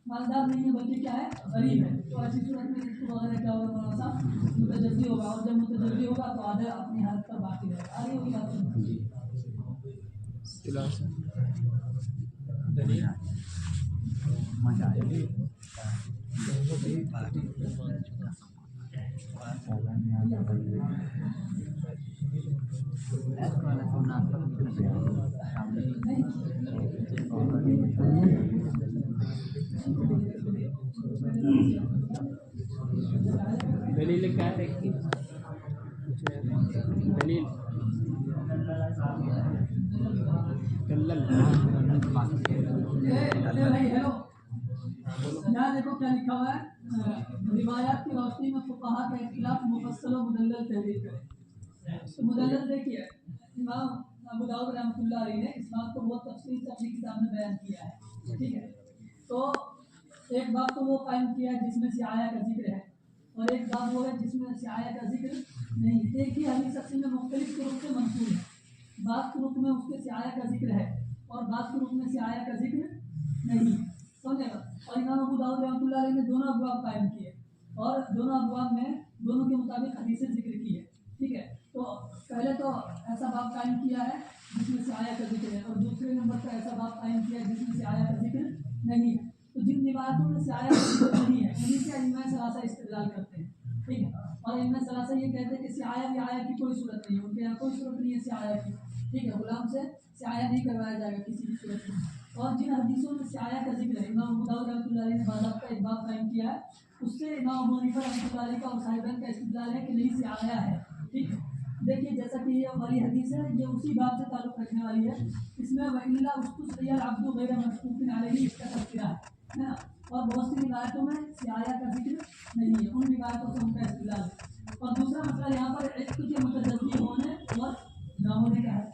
مالدار نہیں ہے بلکہ کیا ہے, غریب ہے, تو ایسی صورت میں اس کو وغیرہ کیا ہوگا, مولانا صاحب متجزی ہوگا, اور جب متجزی ہوگا تو آدھا اپنی حالت پر باقی رہے گا. آگے ہوگی بات دلیل کیا ہے کہ دلیل بھائی ہیلو یہاں دیکھو کیا لکھا ہوا ہے روایات کی روشنی میں فقہا کا اختلاف مفصل و مدلل تحریر کرے. تو مدلل دیکھیے امام ابو داؤد رحمۃ اللہ علیہ نے اس بات کو بہت تفصیل سے اپنی کتاب میں بیان کیا ہے. ٹھیک ہے, تو ایک بات تو وہ قائم کیا ہے جس میں سیاحہ کا ذکر ہے, اور ایک بات وہ ہے جس میں سیاحہ کا ذکر نہیں. ایک ہی حدیث اصل میں مختلف طرق سے منقول ہے, بعض طرق میں اس کے سیاحہ کا ذکر ہے اور بعض طرق میں سیاحہ کا ذکر نہیں. سمجھے گا. اور امام ابو داؤد رحمۃ اللہ علیہ نے دونوں ابواب قائم کیے اور دونوں ابواب میں دونوں کے مطابق حدیثیں ذکر کی ہے. ٹھیک ہے, تو پہلے تو ایسا باب قائم کیا ہے جس میں سیاحہ کا ذکر ہے, اور دوسرے نمبر پر ایسا باب قائم کیا ہے جس میں سیاحہ کا ذکر نہیں ہے. تو جن روایتوں میں سیاحہ کا ذکر نہیں ہے انہیں سے ائمہ ثلاثہ استدلال کرتے ہیں. ٹھیک ہے, اور ائمہ ثلاثہ یہ کہتے ہیں کہ سیاحہ رعایہ کی کوئی صورت نہیں ہے, ان کے یہاں کوئی صورت نہیں ہے سیاحہ کی. ٹھیک ہے, غلام سے سیاحہ نہیں کروایا جائے گا کسی بھی صورت میں. اور جن حدیثوں میں سیاحہ کا ذکر ہے امام ابو داؤد رحمۃ اللہ علیہ نے باضابطہ ایک باب قائم کیا ہے, اس سے امام ابو حنیفہ رحمۃ اللہ علیہ کا اور صاحبین کا استدلال ہے کہ نہیں سیاحہ ہے. ٹھیک ہے, دیکھیے جیسا کہ یہ ہماری حدیث ہے یہ اسی باب سے تعلق رکھنے والی ہے. اس میں وَإِلَّا اسْتُسْقِيَ الْعَبْدُ غَيْرَ مَشْكُوكٍ عَلَيْهِ اس کا تذکرہ ہے نا, اور بہت سی روایتوں میں سیاحہ کا ذکر نہیں ہے, ان روایتوں سے ان کا استدلال ہے. اور دوسرا مسئلہ یہاں پر عشق کے متجزی ہونے اور نہ ہونے کا ہے.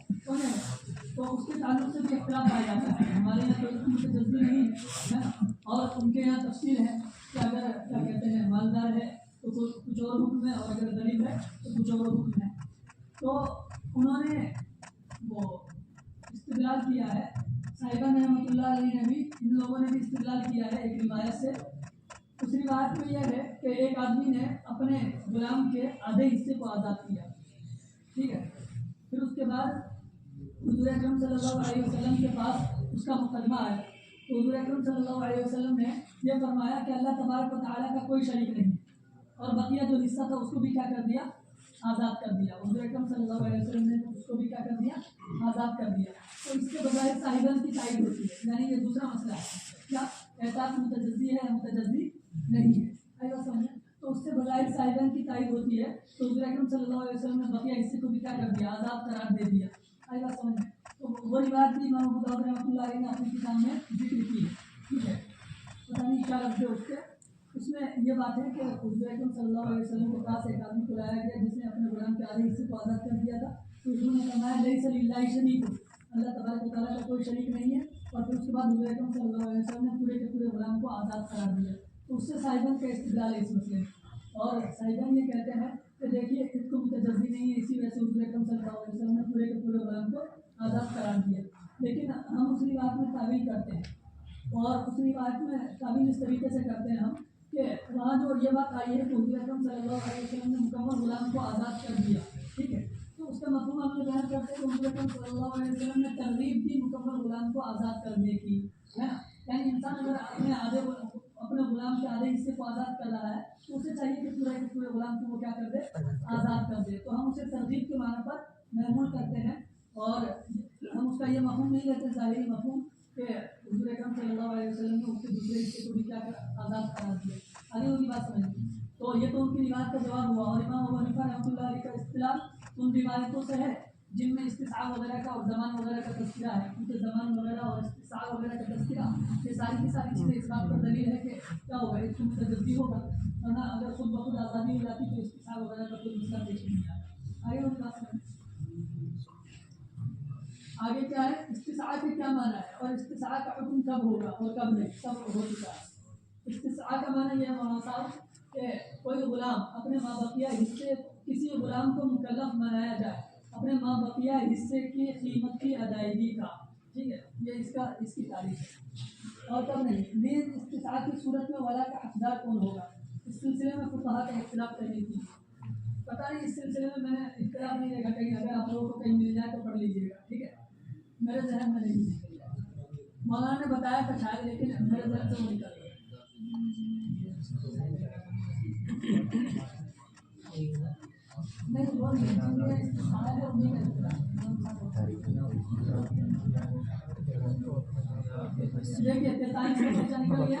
تو اس کے تعلق سے بھی اختلاف پایا جاتا ہے. ہمارے یہاں کوئی متجزی نہیں ہے نا, اور ان کے یہاں تفصیل ہے کہ اگر کیا کہتے ہیں مالدار ہے تو کچھ اور حکم ہے, اور اگر غریب ہے تو کچھ اور حکم ہے. تو انہوں نے وہ استدلال کیا ہے, صاحبان رحمۃ اللہ علیہ نے بھی, ان لوگوں نے بھی استدلال کیا ہے ایک روایت سے. اس روایت میں یہ ہے کہ ایک آدمی نے اپنے غلام کے آدھے حصے کو آزاد کیا. ٹھیک ہے, پھر اس کے بعد حضور اکرم صلی اللہ علیہ وسلم کے پاس اس کا مقدمہ آیا. تو حضور اکرم صلی اللہ علیہ وسلم نے یہ فرمایا کہ اللہ تبارک و تعالیٰ کا کوئی شریک نہیں, اور بقیہ جو حصہ تھا اس کو بھی کیا کر دیا, آزاد کر دیا. حضور اکرم صلی اللہ علیہ وسلم نے اس کو بھی کیا کر دیا, آزاد کر دیا. تو اس کے بظاہر صاحبان کی تائید ہوتی ہے, یعنی یہ دوسرا مسئلہ ہے کیا اعتراف متجزی ہے یا متجزی نہیں ہے. ایسا سمجھیں, تو اس سے بظاہر صاحبان کی تائید ہوتی ہے. تو حضور اکرم صلی اللہ علیہ وسلم نے بقیہ حصے کو بھی کیا کر دیا, آزاد قرار دے دیا. ایسا سمجھیں, تو وہ روایت بھی امام ابو داؤد رحمۃ اللہ علیہ نے اپنی کتاب میں ذکر کی ہے. ٹھیک ہے, پتہ نہیں کیا لفظ ہے اس کے. اس میں یہ بات ہے کہ حضور اکرم صلی اللہ علیہ وسلم کے پاس ایک آدمی کو لایا گیا جس نے اپنے غلام کے آدھے حصے کو آزاد کر دیا تھا. تو حضور نے فرمایا لیس للہ شریک, اللہ تبارک و تعالیٰ کا کوئی شریک نہیں ہے. اور پھر اس کے بعد حضور اکرم صلی اللہ علیہ وسلم نے پورے کے پورے غلام کو آزاد قرار دیا. تو اس سے صاحبان کا استدلال ہے اس مسئلے میں. اور صاحبان یہ کہتے ہیں کہ دیکھیے اس کو متجزی نہیں ہے, اسی وجہ سے حضور اکرم صلی اللہ علیہ وسلم نے پورے کے پورے غلام کو آزاد قرار دیا. لیکن ہم اس روایت میں تعویل کرتے ہیں, اور اس روایت میں تعویل اس طریقے سے کرتے ہیں ہم کہ وہاں جو یہ بات آئی ہے کہ حضور اکرم صلی اللہ علیہ وسلم نے مکمل غلام کو آزاد کر دیا. ٹھیک ہے, تو اس کا مفہوم ہم یہ بیان کرتے ہیں کہ حضور اکرم صلی اللہ علیہ وسلم نے ترغیب دی مکمل غلام کو آزاد کرنے کی, ہے نا. یعنی انسان اگر اپنے غلام کے آدھے حصے کو آزاد کر رہا ہے تو اسے چاہیے کہ پورے کے پورے غلام کو وہ کیا کر دے, آزاد کر دے. تو ہم اسے ترغیب کے معنی پر محمول کرتے ہیں, اور ہم اس کا یہ مفہوم نہیں لیتے ظاہری مفہوم کہ حضور اکرم صلی اللہ علیہ وسلم نے اس کے دوسرے حصے کو بھی کیا آزاد قرار دیا. آگے ان کی بات سمجھیں. تو یہ تو ان کی روایت کا جواب ہوا. اور امام ابو حنیفہ رحمۃ اللہ علیہ کا اصطلاح ان روایتوں سے ہے جن میں استسعاء وغیرہ کا اور زمان وغیرہ کا تذکرہ ہے. کیونکہ زمان وغیرہ اور استسعاء وغیرہ کا تذکرہ یہ ساری کی ساری چیزیں اس بات پر دلیل ہے کہ کیا ہوگا, اس کو متجزی ہوگا, ورنہ اگر خود بخود آزادی ہو جاتی تو استسعاء وغیرہ کا کوئی مسئلہ پیش نہیں آتا. آگے ان کی بات سمجھیں. آگے کیا ہے, استسعاء کے کیا معنی ہے, اور استسعاء کا حکم کب ہوگا اور کب نہیں, سب ہو چکا ہے. استسعاء کا معنی یہ ہے صاحب کہ کوئی غلام اپنے ماں بقیہ حصے, کسی غلام کو مکلف بنایا جائے اپنے ماں بقیہ حصے کی قیمت کی ادائیگی کا. ٹھیک ہے, یہ اس کی تعریف ہے. اور کب نہیں. نیز استسعاء کی صورت میں ولا کا حقدار کون ہوگا, اس سلسلے میں فقہا کا اختلاف کرنے کی. پتہ نہیں اس سلسلے میں نے اختلاف نہیں دیکھا کہیں, اگر آپ لوگوں کو کہیں مل جائے تو پڑھ لیجیے گا. ٹھیک ہے, میرے ذہن میں نہیں ہے. مولانا نے بتایا تھا شاید, لیکن میرے ذہن سے وہ نکل گیا. نہیں بول دیکھیے 43 کا بچہ نکل گیا.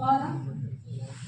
قال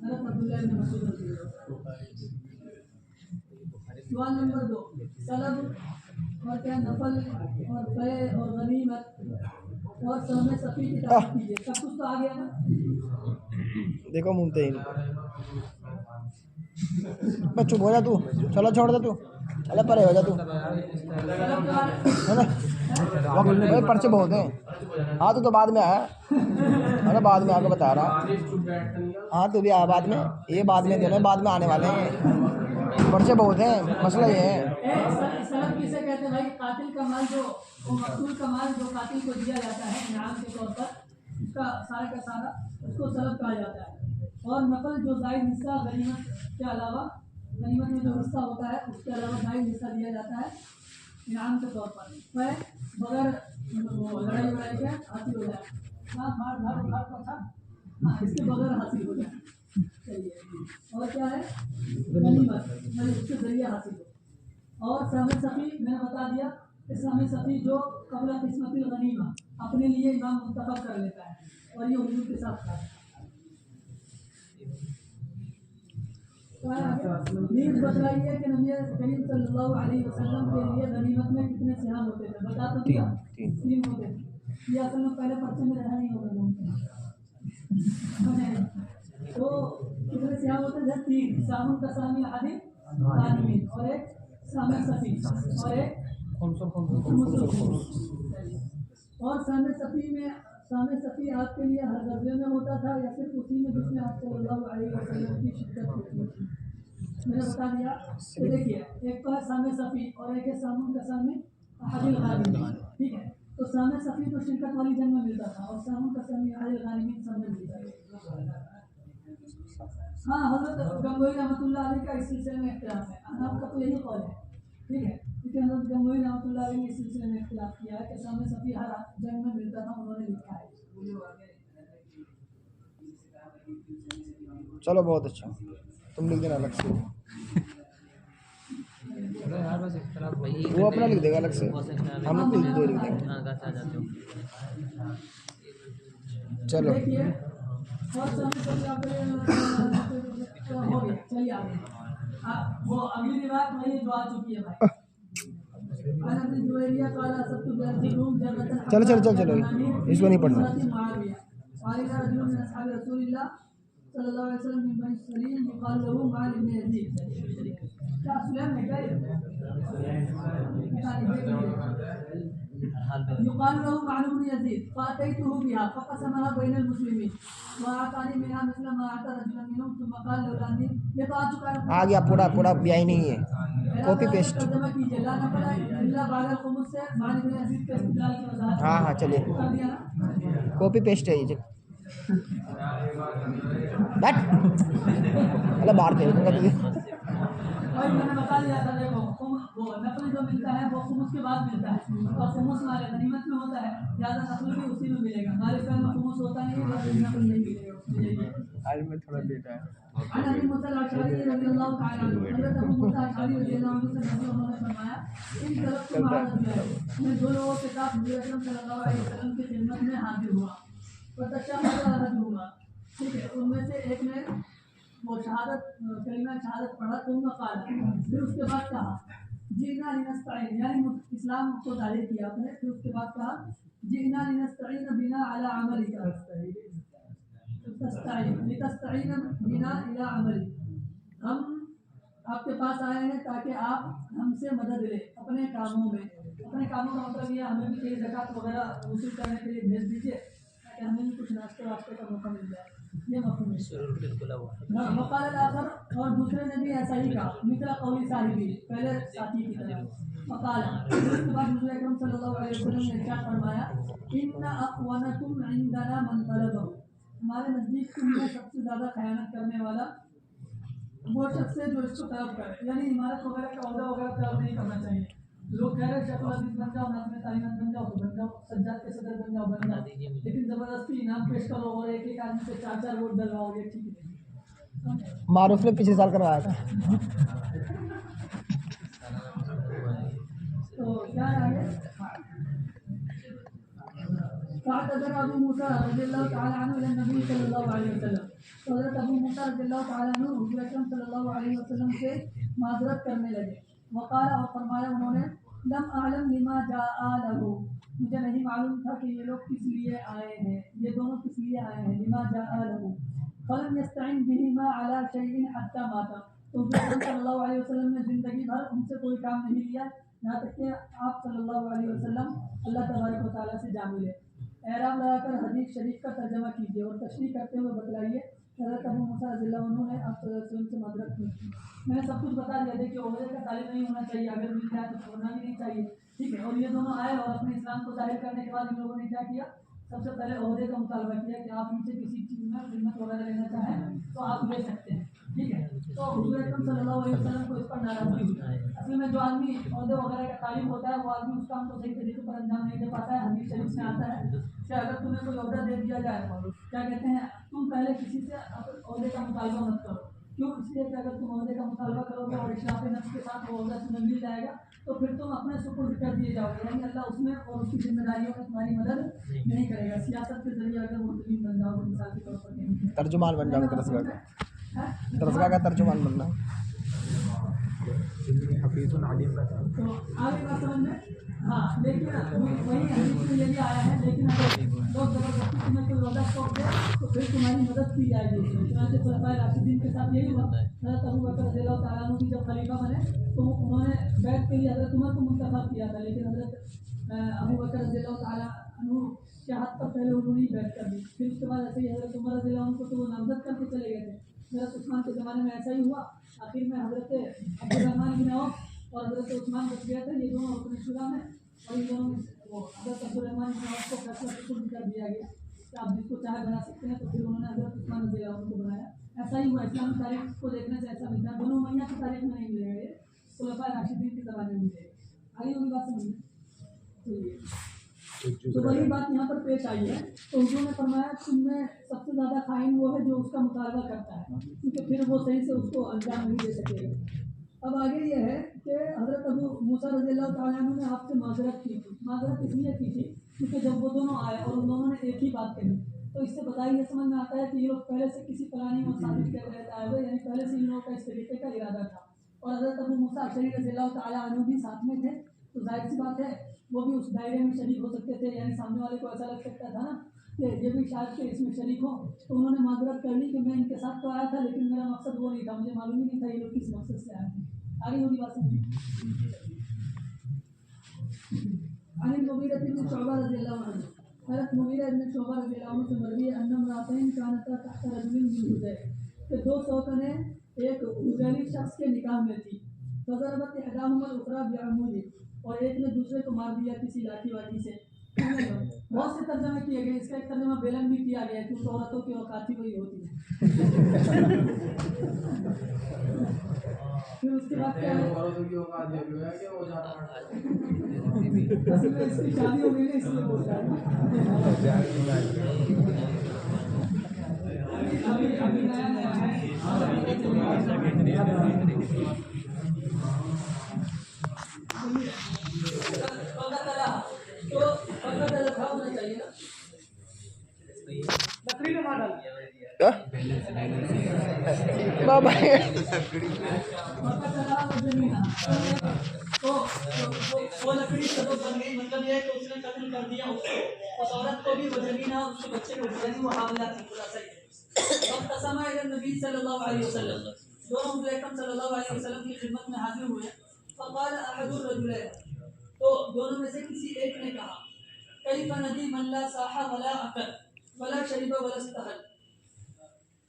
حضرت عبداللہ بن مسعود رضی اللہ عنہ۔ سوال نمبر 2، سلب اور کیا نفل اور فے اور غنیمت اور سہم صفی کی تعریف کیجیے۔ سب کچھ تو آ گیا نا؟ دیکھو ممتحن میں چپ ہو جا تو، چلو چھوڑ دے تو، چلو پرے ہو جا تو، بھائی پرچے بہت ہیں۔ ہاں تو بعد میں آیا، ارے بعد میں آ کے بتا رہا، ہاں تو بھی آیا بعد میں، یہ بعد میں دینا، بعد میں آنے والے ہیں، پرچے بہت ہیں، مسئلہ یہ ہے۔ سلب کسے کہتے ہیں بھائی؟ قاتل کا مال جو مقتول کا مال جو قاتل کو دیا جاتا ہے انعام کے طور پر، اس کا سارا کا سارا اس کو سلب کہا جاتا ہے۔ اور نفل جو زائد حصہ غنیمت کے علاوہ، غنیمت میں جو حصہ ہوتا ہے اس کے علاوہ زائد حصہ دیا جاتا ہے انعام کے طور پر، بغیر لڑائی وڑائی کے حاصل ہو جائے، ہاں اس کے بغیر حاصل ہو جائے، چلیے۔ اور کیا ہے؟ غنیمت، اس کے ذریعے حاصل ہو۔ اور سہم صفی میں نے بتا دیا کہ سہم صفی جو قبل قسمت الغنیمہ اپنے لیے امام منتخب کر لیتا ہے اور یہ حضور کے ساتھ تھا۔ نیز بتلائیے کہ نبی کریم صلی اللہ علیہ وسلم کے لیے غنیمت میں کتنے سہام ہوتے تھے؟ بتا تو دیا، 3 ہوتے تھے۔ یہ اصل میں پہلے پرچے میں رہا نہیں ہوگا تو کتنے سہام ہوتے تھے؟ 3، سام القسامی عادل غانمین اور ایک سام صفی اور ایک خمس الخمس۔ اور سام صفی میں، سام صفی آپ کے لیے ہر غزوے میں ہوتا تھا یا صرف اسی میں جس میں آپ صلی اللہ علیہ وسلم کی شدت ہوتی تھی؟ میں نے بتا دیا کہ دیکھیے ایک تو ہے سام صفی اور ایک ہے سام القسامی عادل غانمین، ٹھیک ہے؟ تو سام صفی تو شرکت والی جنگ میں ملتا تھا اور سام القسامی عادل غانمین سب میں ملتا تھا۔ ہاں حضرت گنگوئی رحمۃ اللہ علیہ کا اس سلسلے میں اختلاف ہے، آپ کا تو یہی قول ہے، ٹھیک ہے؟ کیونکہ حضرت گنگوئی رحمۃ اللہ علیہ نے اس سلسلے میں اختلاف کیا ہے کہ سام صفی ہر جنگ میں ملتا تھا، انہوں نے لکھا ہے۔ چلو بہت اچھا، تم لکھ دینا الگ سے، وہ اپنا لکھ دے گا الگ سے، ہم لوگ تو دو لکھ دیں گے۔ چلو دیکھیے اور سام صفی آپ ہو گیا، چلیے آگے۔ وہ اگلی روایت وہی جو آ چکی ہے بھائی۔ چلو چلو چلو چلو اس کو نہیں پڑھنا۔ صلی اللہ علیہ وسلم من بني سليم يقال له معاذ بن يزيد۔ کیا سلیم ہے کیا؟ يقال له معاذ بن يزيد فأتيته بها فقسمها بين المسلمين وأعطاني منها مثل ما أعطى رجلا منهم ثم قال لولا أني، یہ تو آ چکا ہے، آ گیا، پورا پورا بھی آئی نہیں ہے، کاپی پیسٹ۔ ترجمہ کیجیے، لا نفل الا بعد الخمس سے معاذ بن يزيد کے استدلال کی وضاحت۔ ہاں ہاں چلیے، کر دیا نا؟ کاپی پیسٹ ہے یہ، بیٹھ اللہ باہر دے دوں گا تجھے۔ بھائی میں نے بتا دیا تھا، دیکھو وہ نفل جو ملتا ہے وہ خمس کے بعد ملتا ہے، اور خمس ہمارے غنیمت میں ہوتا ہے، زیادہ نفل بھی اسی میں ملے گا، ہمارے خیال میں خمس ہوتا نہیں ہے، نفل نہیں ملے گا اس میں۔ آج میں تھوڑا لیٹ آیا۔ عن ابي موسى الاشعري رضي الله تعالى عنه حضرت ابو موسى الاشعري رضی اللہ عنہ سے انہوں نے فرمایا ان طرف تمہارا رجل، میں 2 لوگوں کے ساتھ نبی اکرم صلی اللہ علیہ وسلم کی خدمت میں حاضر ہوا، فتشہد احدہما، ٹھیک ہے، ان میں سے ایک نے وہ شہادت کلمہ شہادت پڑھا، ثم قال، پھر اس کے بعد کہا جئنا لنستعین، یعنی اسلام کو ظاہر کیا آپ نے، پھر اس کے بعد کہا جئنا لنستعین بنا علی عملک، لتستعین بنا الی عملی، ہم آپ کے پاس آئے ہیں تاکہ آپ ہم سے مدد لیں اپنے کاموں میں۔ اپنے کاموں کا مطلب یہ ہمیں بھی کہیں زکوٰۃ وغیرہ وصول کرنے کے لیے بھیج دیجیے تاکہ ہمیں بھی کچھ ناشتے واسطے کا موقع مل جائے، یہ مفہوم ہے۔ وقال الآخر، اور دوسرے نے بھی ایسا ہی کہا، مثل قول صاحبی، پہلے ساتھی کی طرح۔ وقال، اس کے بعد حضور اکرم صلی اللہ علیہ وسلم نے ارشاد فرمایا ان اخوانکم عندنا من طلبہ، ہمارے نزدیک تم میں سب سے زیادہ خیانت کرنے والا وہ شخص ہے جو اس کو طلب کرے، یعنی عمارت وغیرہ کا عہدہ وغیرہ طلب نہیں کرنا چاہیے۔ لوگ کہہ رہے شیخ الحدیث بن جاؤ، ناظم تعلیمات بن جاؤ تو بن جاؤ، سجاد کے صدر بن جاؤ بن جاؤ، لیکن زبردستی انعام پیش کرو اور ایک ایک آدمی سے 4 ووٹ ڈلواؤ، یہ ٹھیک نہیں۔ معروف نے پچھلے سال کروایا تھا۔ تو کیا ہے آگے؟ فاعتذر ابو موسیٰ رضی اللہ تعالی عنہ الی النبی صلی اللہ علیہ وسلم. تو حضرت ابو موسیٰ رضی اللہ تعالی عنہ حضور اکرم صلی اللہ علیہ وسلم سے معذرت کرنے لگے. وقال اور فرمایا انہوں نے لم اعلم لما جاء له, مجھے نہیں معلوم تھا کہ یہ لوگ کس لیے آئے ہیں, یہ دونوں کس لیے آئے ہیں. لما جاء له فلم يستعن بهما على شيء حتى مات. تو حضور صلی اللہ علیہ وسلم نے زندگی بھر ان سے کوئی کام نہیں لیا یہاں تک کہ آپ صلی اللہ علیہ وسلم اللہ تبارک و تعالیٰ سے جا ملے. اعراب لگا کر حدیث شریف کا ترجمہ کیجیے اور تشریح کرتے ہوئے بتلائیے حضرت ابو موسیٰ رضی اللہ عنہ نے آپ صلی اللہ علیہ وسلم سے معذرت کی. میں نے سب کچھ بتا دیا. دیکھیے عہدے کا طالب نہیں ہونا چاہیے, اگر مل جائے تو چھوڑنا بھی نہیں چاہیے, ٹھیک ہے. اور یہ دونوں آئے اور اپنے اسلام کو ظاہر کرنے کے بعد ان لوگوں نے کیا کیا, سب سے پہلے عہدے کا مطالبہ کیا کہ آپ ان سے کسی چیز میں خدمت وغیرہ لینا چاہیں تو آپ لے سکتے ہیں, ٹھیک ہے. تو حضور اکرم صلی اللہ علیہ وسلم کو اس پر ناراضگی ہوئی. اصل میں جو آدمی عہدے وغیرہ کا طالب ہوتا ہے وہ آدمی اس کام کو صحیح طریقے پر انجام نہیں دے پاتا ہے. حدیث شریف میں آتا ہے کہ اگر تمہیں کوئی عہدہ دے دیا جائے, کیا کہتے ہیں, تم پہلے کسی سے عہدے کا مطالبہ مت کرو. کیوں؟ اس لیے کہ اگر تم عہدے کا مطالبہ کرو گے اور اشراف نفس کے ساتھ وہ عہدہ تمہیں مل جائے گا تو پھر تم اپنے سپرد کر دیے جاؤ گے, یعنی اللہ اس میں اور اس کی ذمہ داریوں میں تمہاری مدد نہیں کرے گا. سیاست کے ذریعے اگر مرتبی بن جاؤ گے مثال کے طور پر نہیں, ترجمان بن جاؤ گے, درسگاہ کا ترجمان بننا. حفیظ علیم کا تھا. تو آگے بات سمجھ میں. ہاں لیکن وہی حدیث میں یہ بھی آیا ہے, لیکن اگر لوگ زبردستی تمہیں کوئی روزہ سونپ دے تو پھر تمہاری مدد کی جائے گی. چنانچہ خلفائے راشدین کے ساتھ یہی ہوا. حضرت ابو بکر رضی اللہ تعالیٰ عنہ کی جب خلیفہ بنے تو انہوں نے بیعت کے لیے حضرت عمر کو منتخب کیا تھا, لیکن حضرت ابو بکر رضی اللہ تعالیٰ عنہ کے ہاتھ پر پہلے انہوں نے بیعت کر دی. پھر اس کے بعد ایسے ہی حضرت عمر رضی اللہ عنہ کو تو وہ نامزد کر کے چلے گئے تھے. حضرت عثمان کے زمانے میں ایسا ہی ہوا. آخر میں حضرت عبدالرحمن بن عوف اور حضرت عثمان بچ گئے تھے, یہ دونوں اپنے شورا میں, اور ان دونوں میں حضرت عبدالرحمن بن عوف کو فیصلہ سپرد کر دیا گیا کہ آپ جس کو چاہے بنا سکتے ہیں. تو پھر انہوں نے حضرت عثمان رضی اللہ عنہ کو بنایا. ایسا ہی ہوا. اسلامی تاریخ کو دیکھنے سے ایسا ملتا ہے. بنو امیہ کی تاریخ میں نہیں ملے گا, یہ خلفائے راشدین کے زمانے میں ملے گا. آگے ہوگی بات سمجھ میں. تو وہی بات یہاں پر پیش آئی ہے. تو حضور نے فرمایا تم میں سب سے زیادہ خائن وہ ہے جو اس کا مطالبہ کرتا ہے, کیونکہ پھر وہ صحیح سے اس کو انجام نہیں دے سکے گا. اب آگے یہ ہے کہ حضرت ابو موسیٰ رضی اللہ تعالیٰ عنہ نے آپ سے معذرت کی تھی. معذرت اس لیے کی تھی کیونکہ جب وہ دونوں آئے اور ان دونوں نے ایک ہی بات کہی تو اس سے بتائی یہ سمجھ میں آتا ہے کہ یہ لوگ پہلے سے کسی پلانی اور ثابت کر رہے آئے ہوئے, یعنی پہلے سے ان لوگوں کا اس طریقے کا ارادہ تھا. اور حضرت ابو موسیٰ اشعری رضی اللہ تعالیٰ عنہ بھی ساتھ میں تھے, تو ظاہر سی بات ہے وہ بھی اس دائرے میں شریک ہو سکتے تھے. یعنی سامنے والے کو ایسا لگ سکتا تھا نا کہ یہ بھی شاید کہ اس میں شریک ہو, تو انہوں نے معذرت کر لی کہ میں ان کے ساتھ تو آیا تھا لیکن میرا مقصد وہ نہیں تھا, مجھے معلوم ہی نہیں تھا یہ لوگ کس مقصد سے آئے تھے. آگے ہوگی بات سمجھیں. عن المغیرہ بن شعبہ رضی اللہ عنہ, حضرت مغیرہ بن شعبہ رضی اللہ عنہ سے مروی ہے ان امرأتین کانتا تحت رجل من حذیل, کہ دو سوتنیں ایک حذیلی شخص کے نکاح میں تھی. فضربت احداہما الاخری بعمود, اور ایک نے دوسرے کو مار دیا کسی لاٹھی واٹھی سے. بہت سے ترجمے کیے گئے, اس کا ایک ترجمہ بیلن بھی کیا گیا کیونکہ عورتوں کی اوقات ہی وہی ہوتی ہے. پھر اس کے بعد کیا ہے, اصل میں اس کی شادی ہو گئی نا, اس لیے بول رہا لکڑی میں مار ڈال بابا تو وہ لکڑی سبب بن گئی. مطلب یہ ہے کہ اس نے قتل کر دیا اس کو, اس عورت کو بھی وجنینا, اس کے بچے کو وجنی, وہ حاملہ تھی. خلاصہ وقت قسم ہے نبی صلی اللہ علیہ وسلم, دونوں حضور اکرم صلی اللہ علیہ وسلم کی خدمت میں حاضر ہوئے. فقال احد الرجلین, تو دونوں میں سے کسی ایک نے کہا کیف ندی من لا صاح ولا اکل ولا شرب ولا استحل.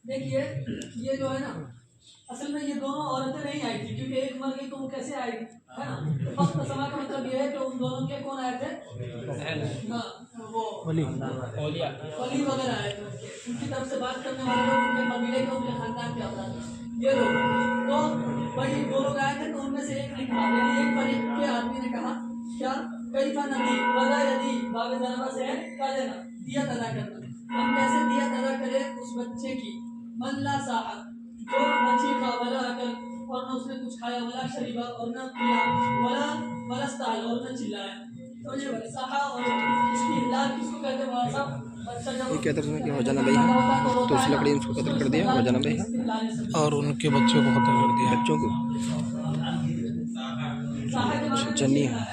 دیکھیے یہ جو ہے نا, اصل میں یہ دونوں عورتیں نہیں آئی تھی کیونکہ ایک مر گئی تو وہ کیسے آئے گی, ہے نا. وقت قسمہ کا مطلب یہ ہے کہ ان دونوں کے کون آئے تھے, وہ ولی وغیرہ آئے تھے, ان کی طرف سے بات کرنے والے لوگ, ان کے قبیلے کے, ان کے خاندان کے افراد, یہ لوگ. تو وہی دو لوگ آئے تھے, تو ان میں سے ایک نے کہا, یعنی ایک فریق کے آدمی نے کہا کیا کیف ندی ولا یدی, باب ضربہ سے ہے کیا دینا, دیت ادا کرنا. ہم کیسے دیت ادا کرے اس بچے کی, من لا صاح, جو بچی کا, ولا اکل, اور نہ اس نے کچھ کھایا, ولا شریبا, اور نہ پیا, ولا استحل, اور نہ چلایا. تو یہ وساحہ اور اس کی اطلاع کس کو کہتے ہیں وہاں صاحب بچہ جب یہ کہتے ہیں کہ وجنا بھائی ہے تو اس لکڑی نے اس کو قتل کر دیا وجنا بھائی ہے اور ان کے بچوں کو قتل کر دیا. بچوں کو جنی ہے.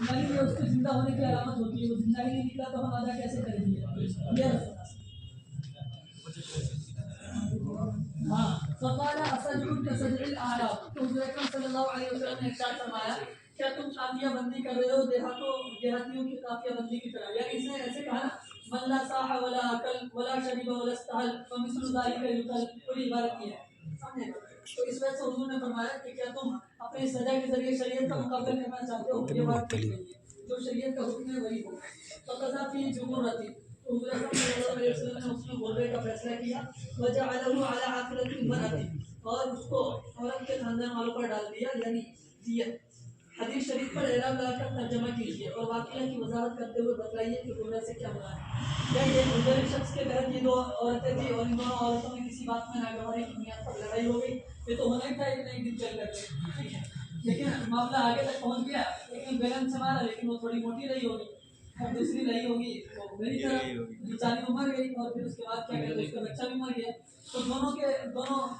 نہیں یہ اس کے زندہ ہونے کی علامت ہوتی ہے. وہ زندہ ہی نہیں نکلا تو ہم ادا کیسے کریں گے؟ ہاں فقال اسجد كسجع الاعراب. تو حضور اکرم صلی اللہ علیہ وسلم نے ارشاد فرمایا کیا تم قافیہ بندی کر رہے ہو دیہاتیوں کی قافیہ بندی کی طرح. یعنی اس نے ایسے کہا نا من لا صاح ولا اکل ولا شرب ولا استحل فمثل ذلك يقال. پوری عبارت کی ہے سمجھے. تو اس وجہ سے حضور نے فرمایا کہ کیا تم اپنی سزا کے ذریعے شریعت کا مقابلہ کرنا چاہتے ہو. یہ بات نہیں ہے. جو شریعت کا حکم ہے وہی ہو. فقضى في جمرته. حضور اکرم صلی اللہ علیہ وسلم نے اس میں غربے کا فیصلہ کیا وجعله على عاقلة المرأة. اور اس کو عورت کے خاندان والوں پر ڈال دیا یعنی دیت. حدیث شریف پر اعراب لگا کر ترجمہ کیجیے اور واقعہ کی وضاحت کرتے ہوئے بتائیے کہ غربے سے کیا مراد ہے. یا یہ مجرم شخص کے تحت یہ دو عورتیں تھیں اور ان دونوں عورتوں میں کسی بات میں ناگواری کی بنیاد پر لڑائی ہو گئی. یہ تو ہونا ہی تھا ایک نئی دن چل کر کے ٹھیک ہے. لیکن معاملہ آگے تک پہنچ گیا. لیکن بیگم سے مارا لیکن وہ تھوڑی موٹی رہی ہوگی اور دوسری رہی ہوگی وہ میری طرح بیچاری وہ مر گئی اور پھر اس کے بعد کیا کہتے ہیں اس کا بچہ بھی مر گیا. تو دونوں کے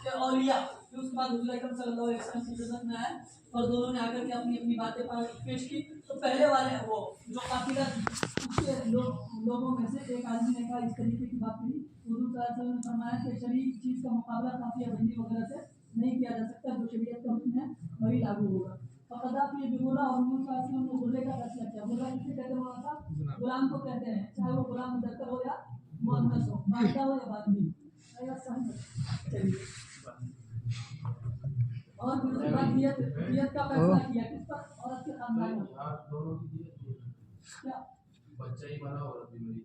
اولیاء پھر اس کے بعد حضور اکرم صلی اللہ علیہ وسلم کی خدمت میں آئے اور دونوں نے آ کر کے اپنی اپنی باتیں پیش کی. تو پہلے والے وہ جو قافلہ تھی اس کے لوگوں میں سے ایک آدمی نے کہا اس طریقے کی بات کی. حضور صلی اللہ علیہ وسلم نے فرمایا کہ شریف چیز کا مقابلہ قافیہ بندی وغیرہ سے نہیں کیا جا سکتا. جو شریعت کا حکم ہے وہی لاگو ہوگا. فقضى في بغرة اور حضور صلی اللہ علیہ وسلم نے غرے کا فیصلہ کیا. غرہ کسے کہتے ہیں مولانا صاحب؟ غلام کو کہتے ہیں چاہے وہ غلام مذکر ہو یا مؤنث ہو مادہ ہو یا باطنی. اور دوسری بات دیت کا فیصلہ کیا کس پر؟ عورت کے خاندان میں. کیا بچہ ہی بنا عورت بھی مری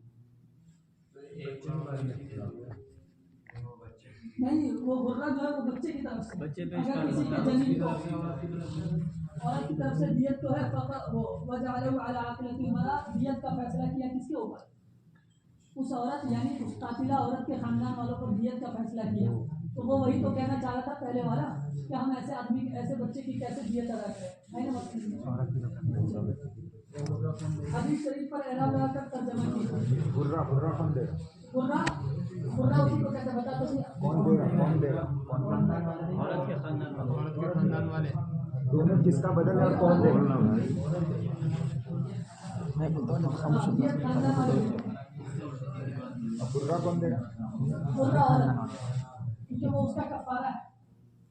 نہیں وہ غرہ جو ہے وہ بچے کی طرف سے بچے پہ اگر کسی کے جنین کو عورت کی طرف سے دیت تو ہے فقط وہ وجعله على عاقلة المرأة. دیت کا فیصلہ کیا کس کے اوپر؟ اس عورت یعنی اس قاتلہ عورت کے خاندان والوں پر دیت کا فیصلہ کیا. تو وہ وہی تو کہنا چاہ رہا تھا پہلے والا کہ ہم ایسے آدمی ایسے بچے کی کیسے دیت ادا کریں. حدیث شریف پر اعراب لگا کر ترجمہ کیجیے. غرہ اسی کو کہتے بتا تو کون دے گا عورت کے خاندان والے دونوں کس کا بدل ہے اور کون دے گا. دیت خاندان والے غرہ کون دے گا. غرہ عورت کیونکہ وہ اس کا کفارہ ہے.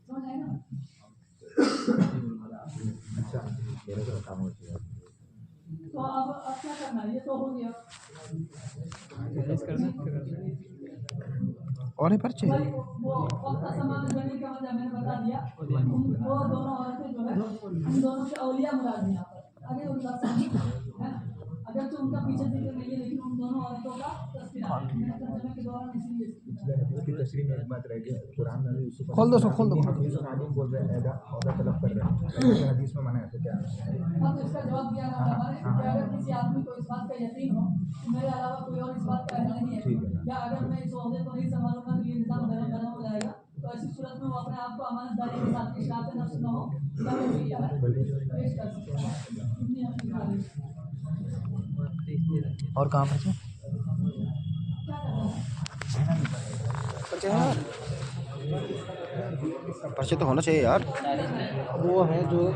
سمجھ آئے نا. اچھا میرے کو کام ہوتی ہے. تو اب کیا کرنا ہے؟ یہ تو ہو گیا. اور یہ پرچے وہ وقت سامان زمین کا وجہ میں نے بتا دیا. وہ دونوں عورتیں جو ہے ان دونوں کے اولیاء مراد ہیں یہاں پر. آگے ان کا ہے نا اگرچہ ان کا پیچھے ذکر نہیں ہے لیکن ان دونوں عورتوں کا تذکرہ ہے. میں نے ترجمے کے دوران اس لیے اس کی تشریح میں ایک بات رہ گئی. قرآن میں بھی یوسف کھول دو حفیظ عالم بول رہے ہیں عہدہ طلب کر رہے ہیں. حدیث میں منع ہے تو کیا ہے؟ اب اس کا جواب دیا نا ہمارے کہ اگر کسی آدمی کو اس بات کا یقین ہو کہ میرے علاوہ کوئی اور اس بات کا اہل نہیں ہے یا اگر میں اس عہدے کو نہیں سنبھالوں گا تو یہ نظام غلط ہو جائے گا. تو ایسی صورت میں وہ اپنے آپ کو امانت داری کے ساتھ اشراف نفس نہ ہو پیش کر سکتے ہیں. اور کہاں پرچے پرچے تو ہونا چاہیے یار. وہ ہیں جو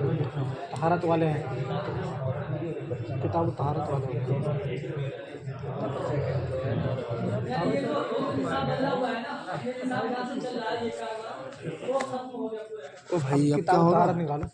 طہارت والے ہیں کتاب طہارت والے ہیں. او بھائی اب کیا ہوگا. نکالو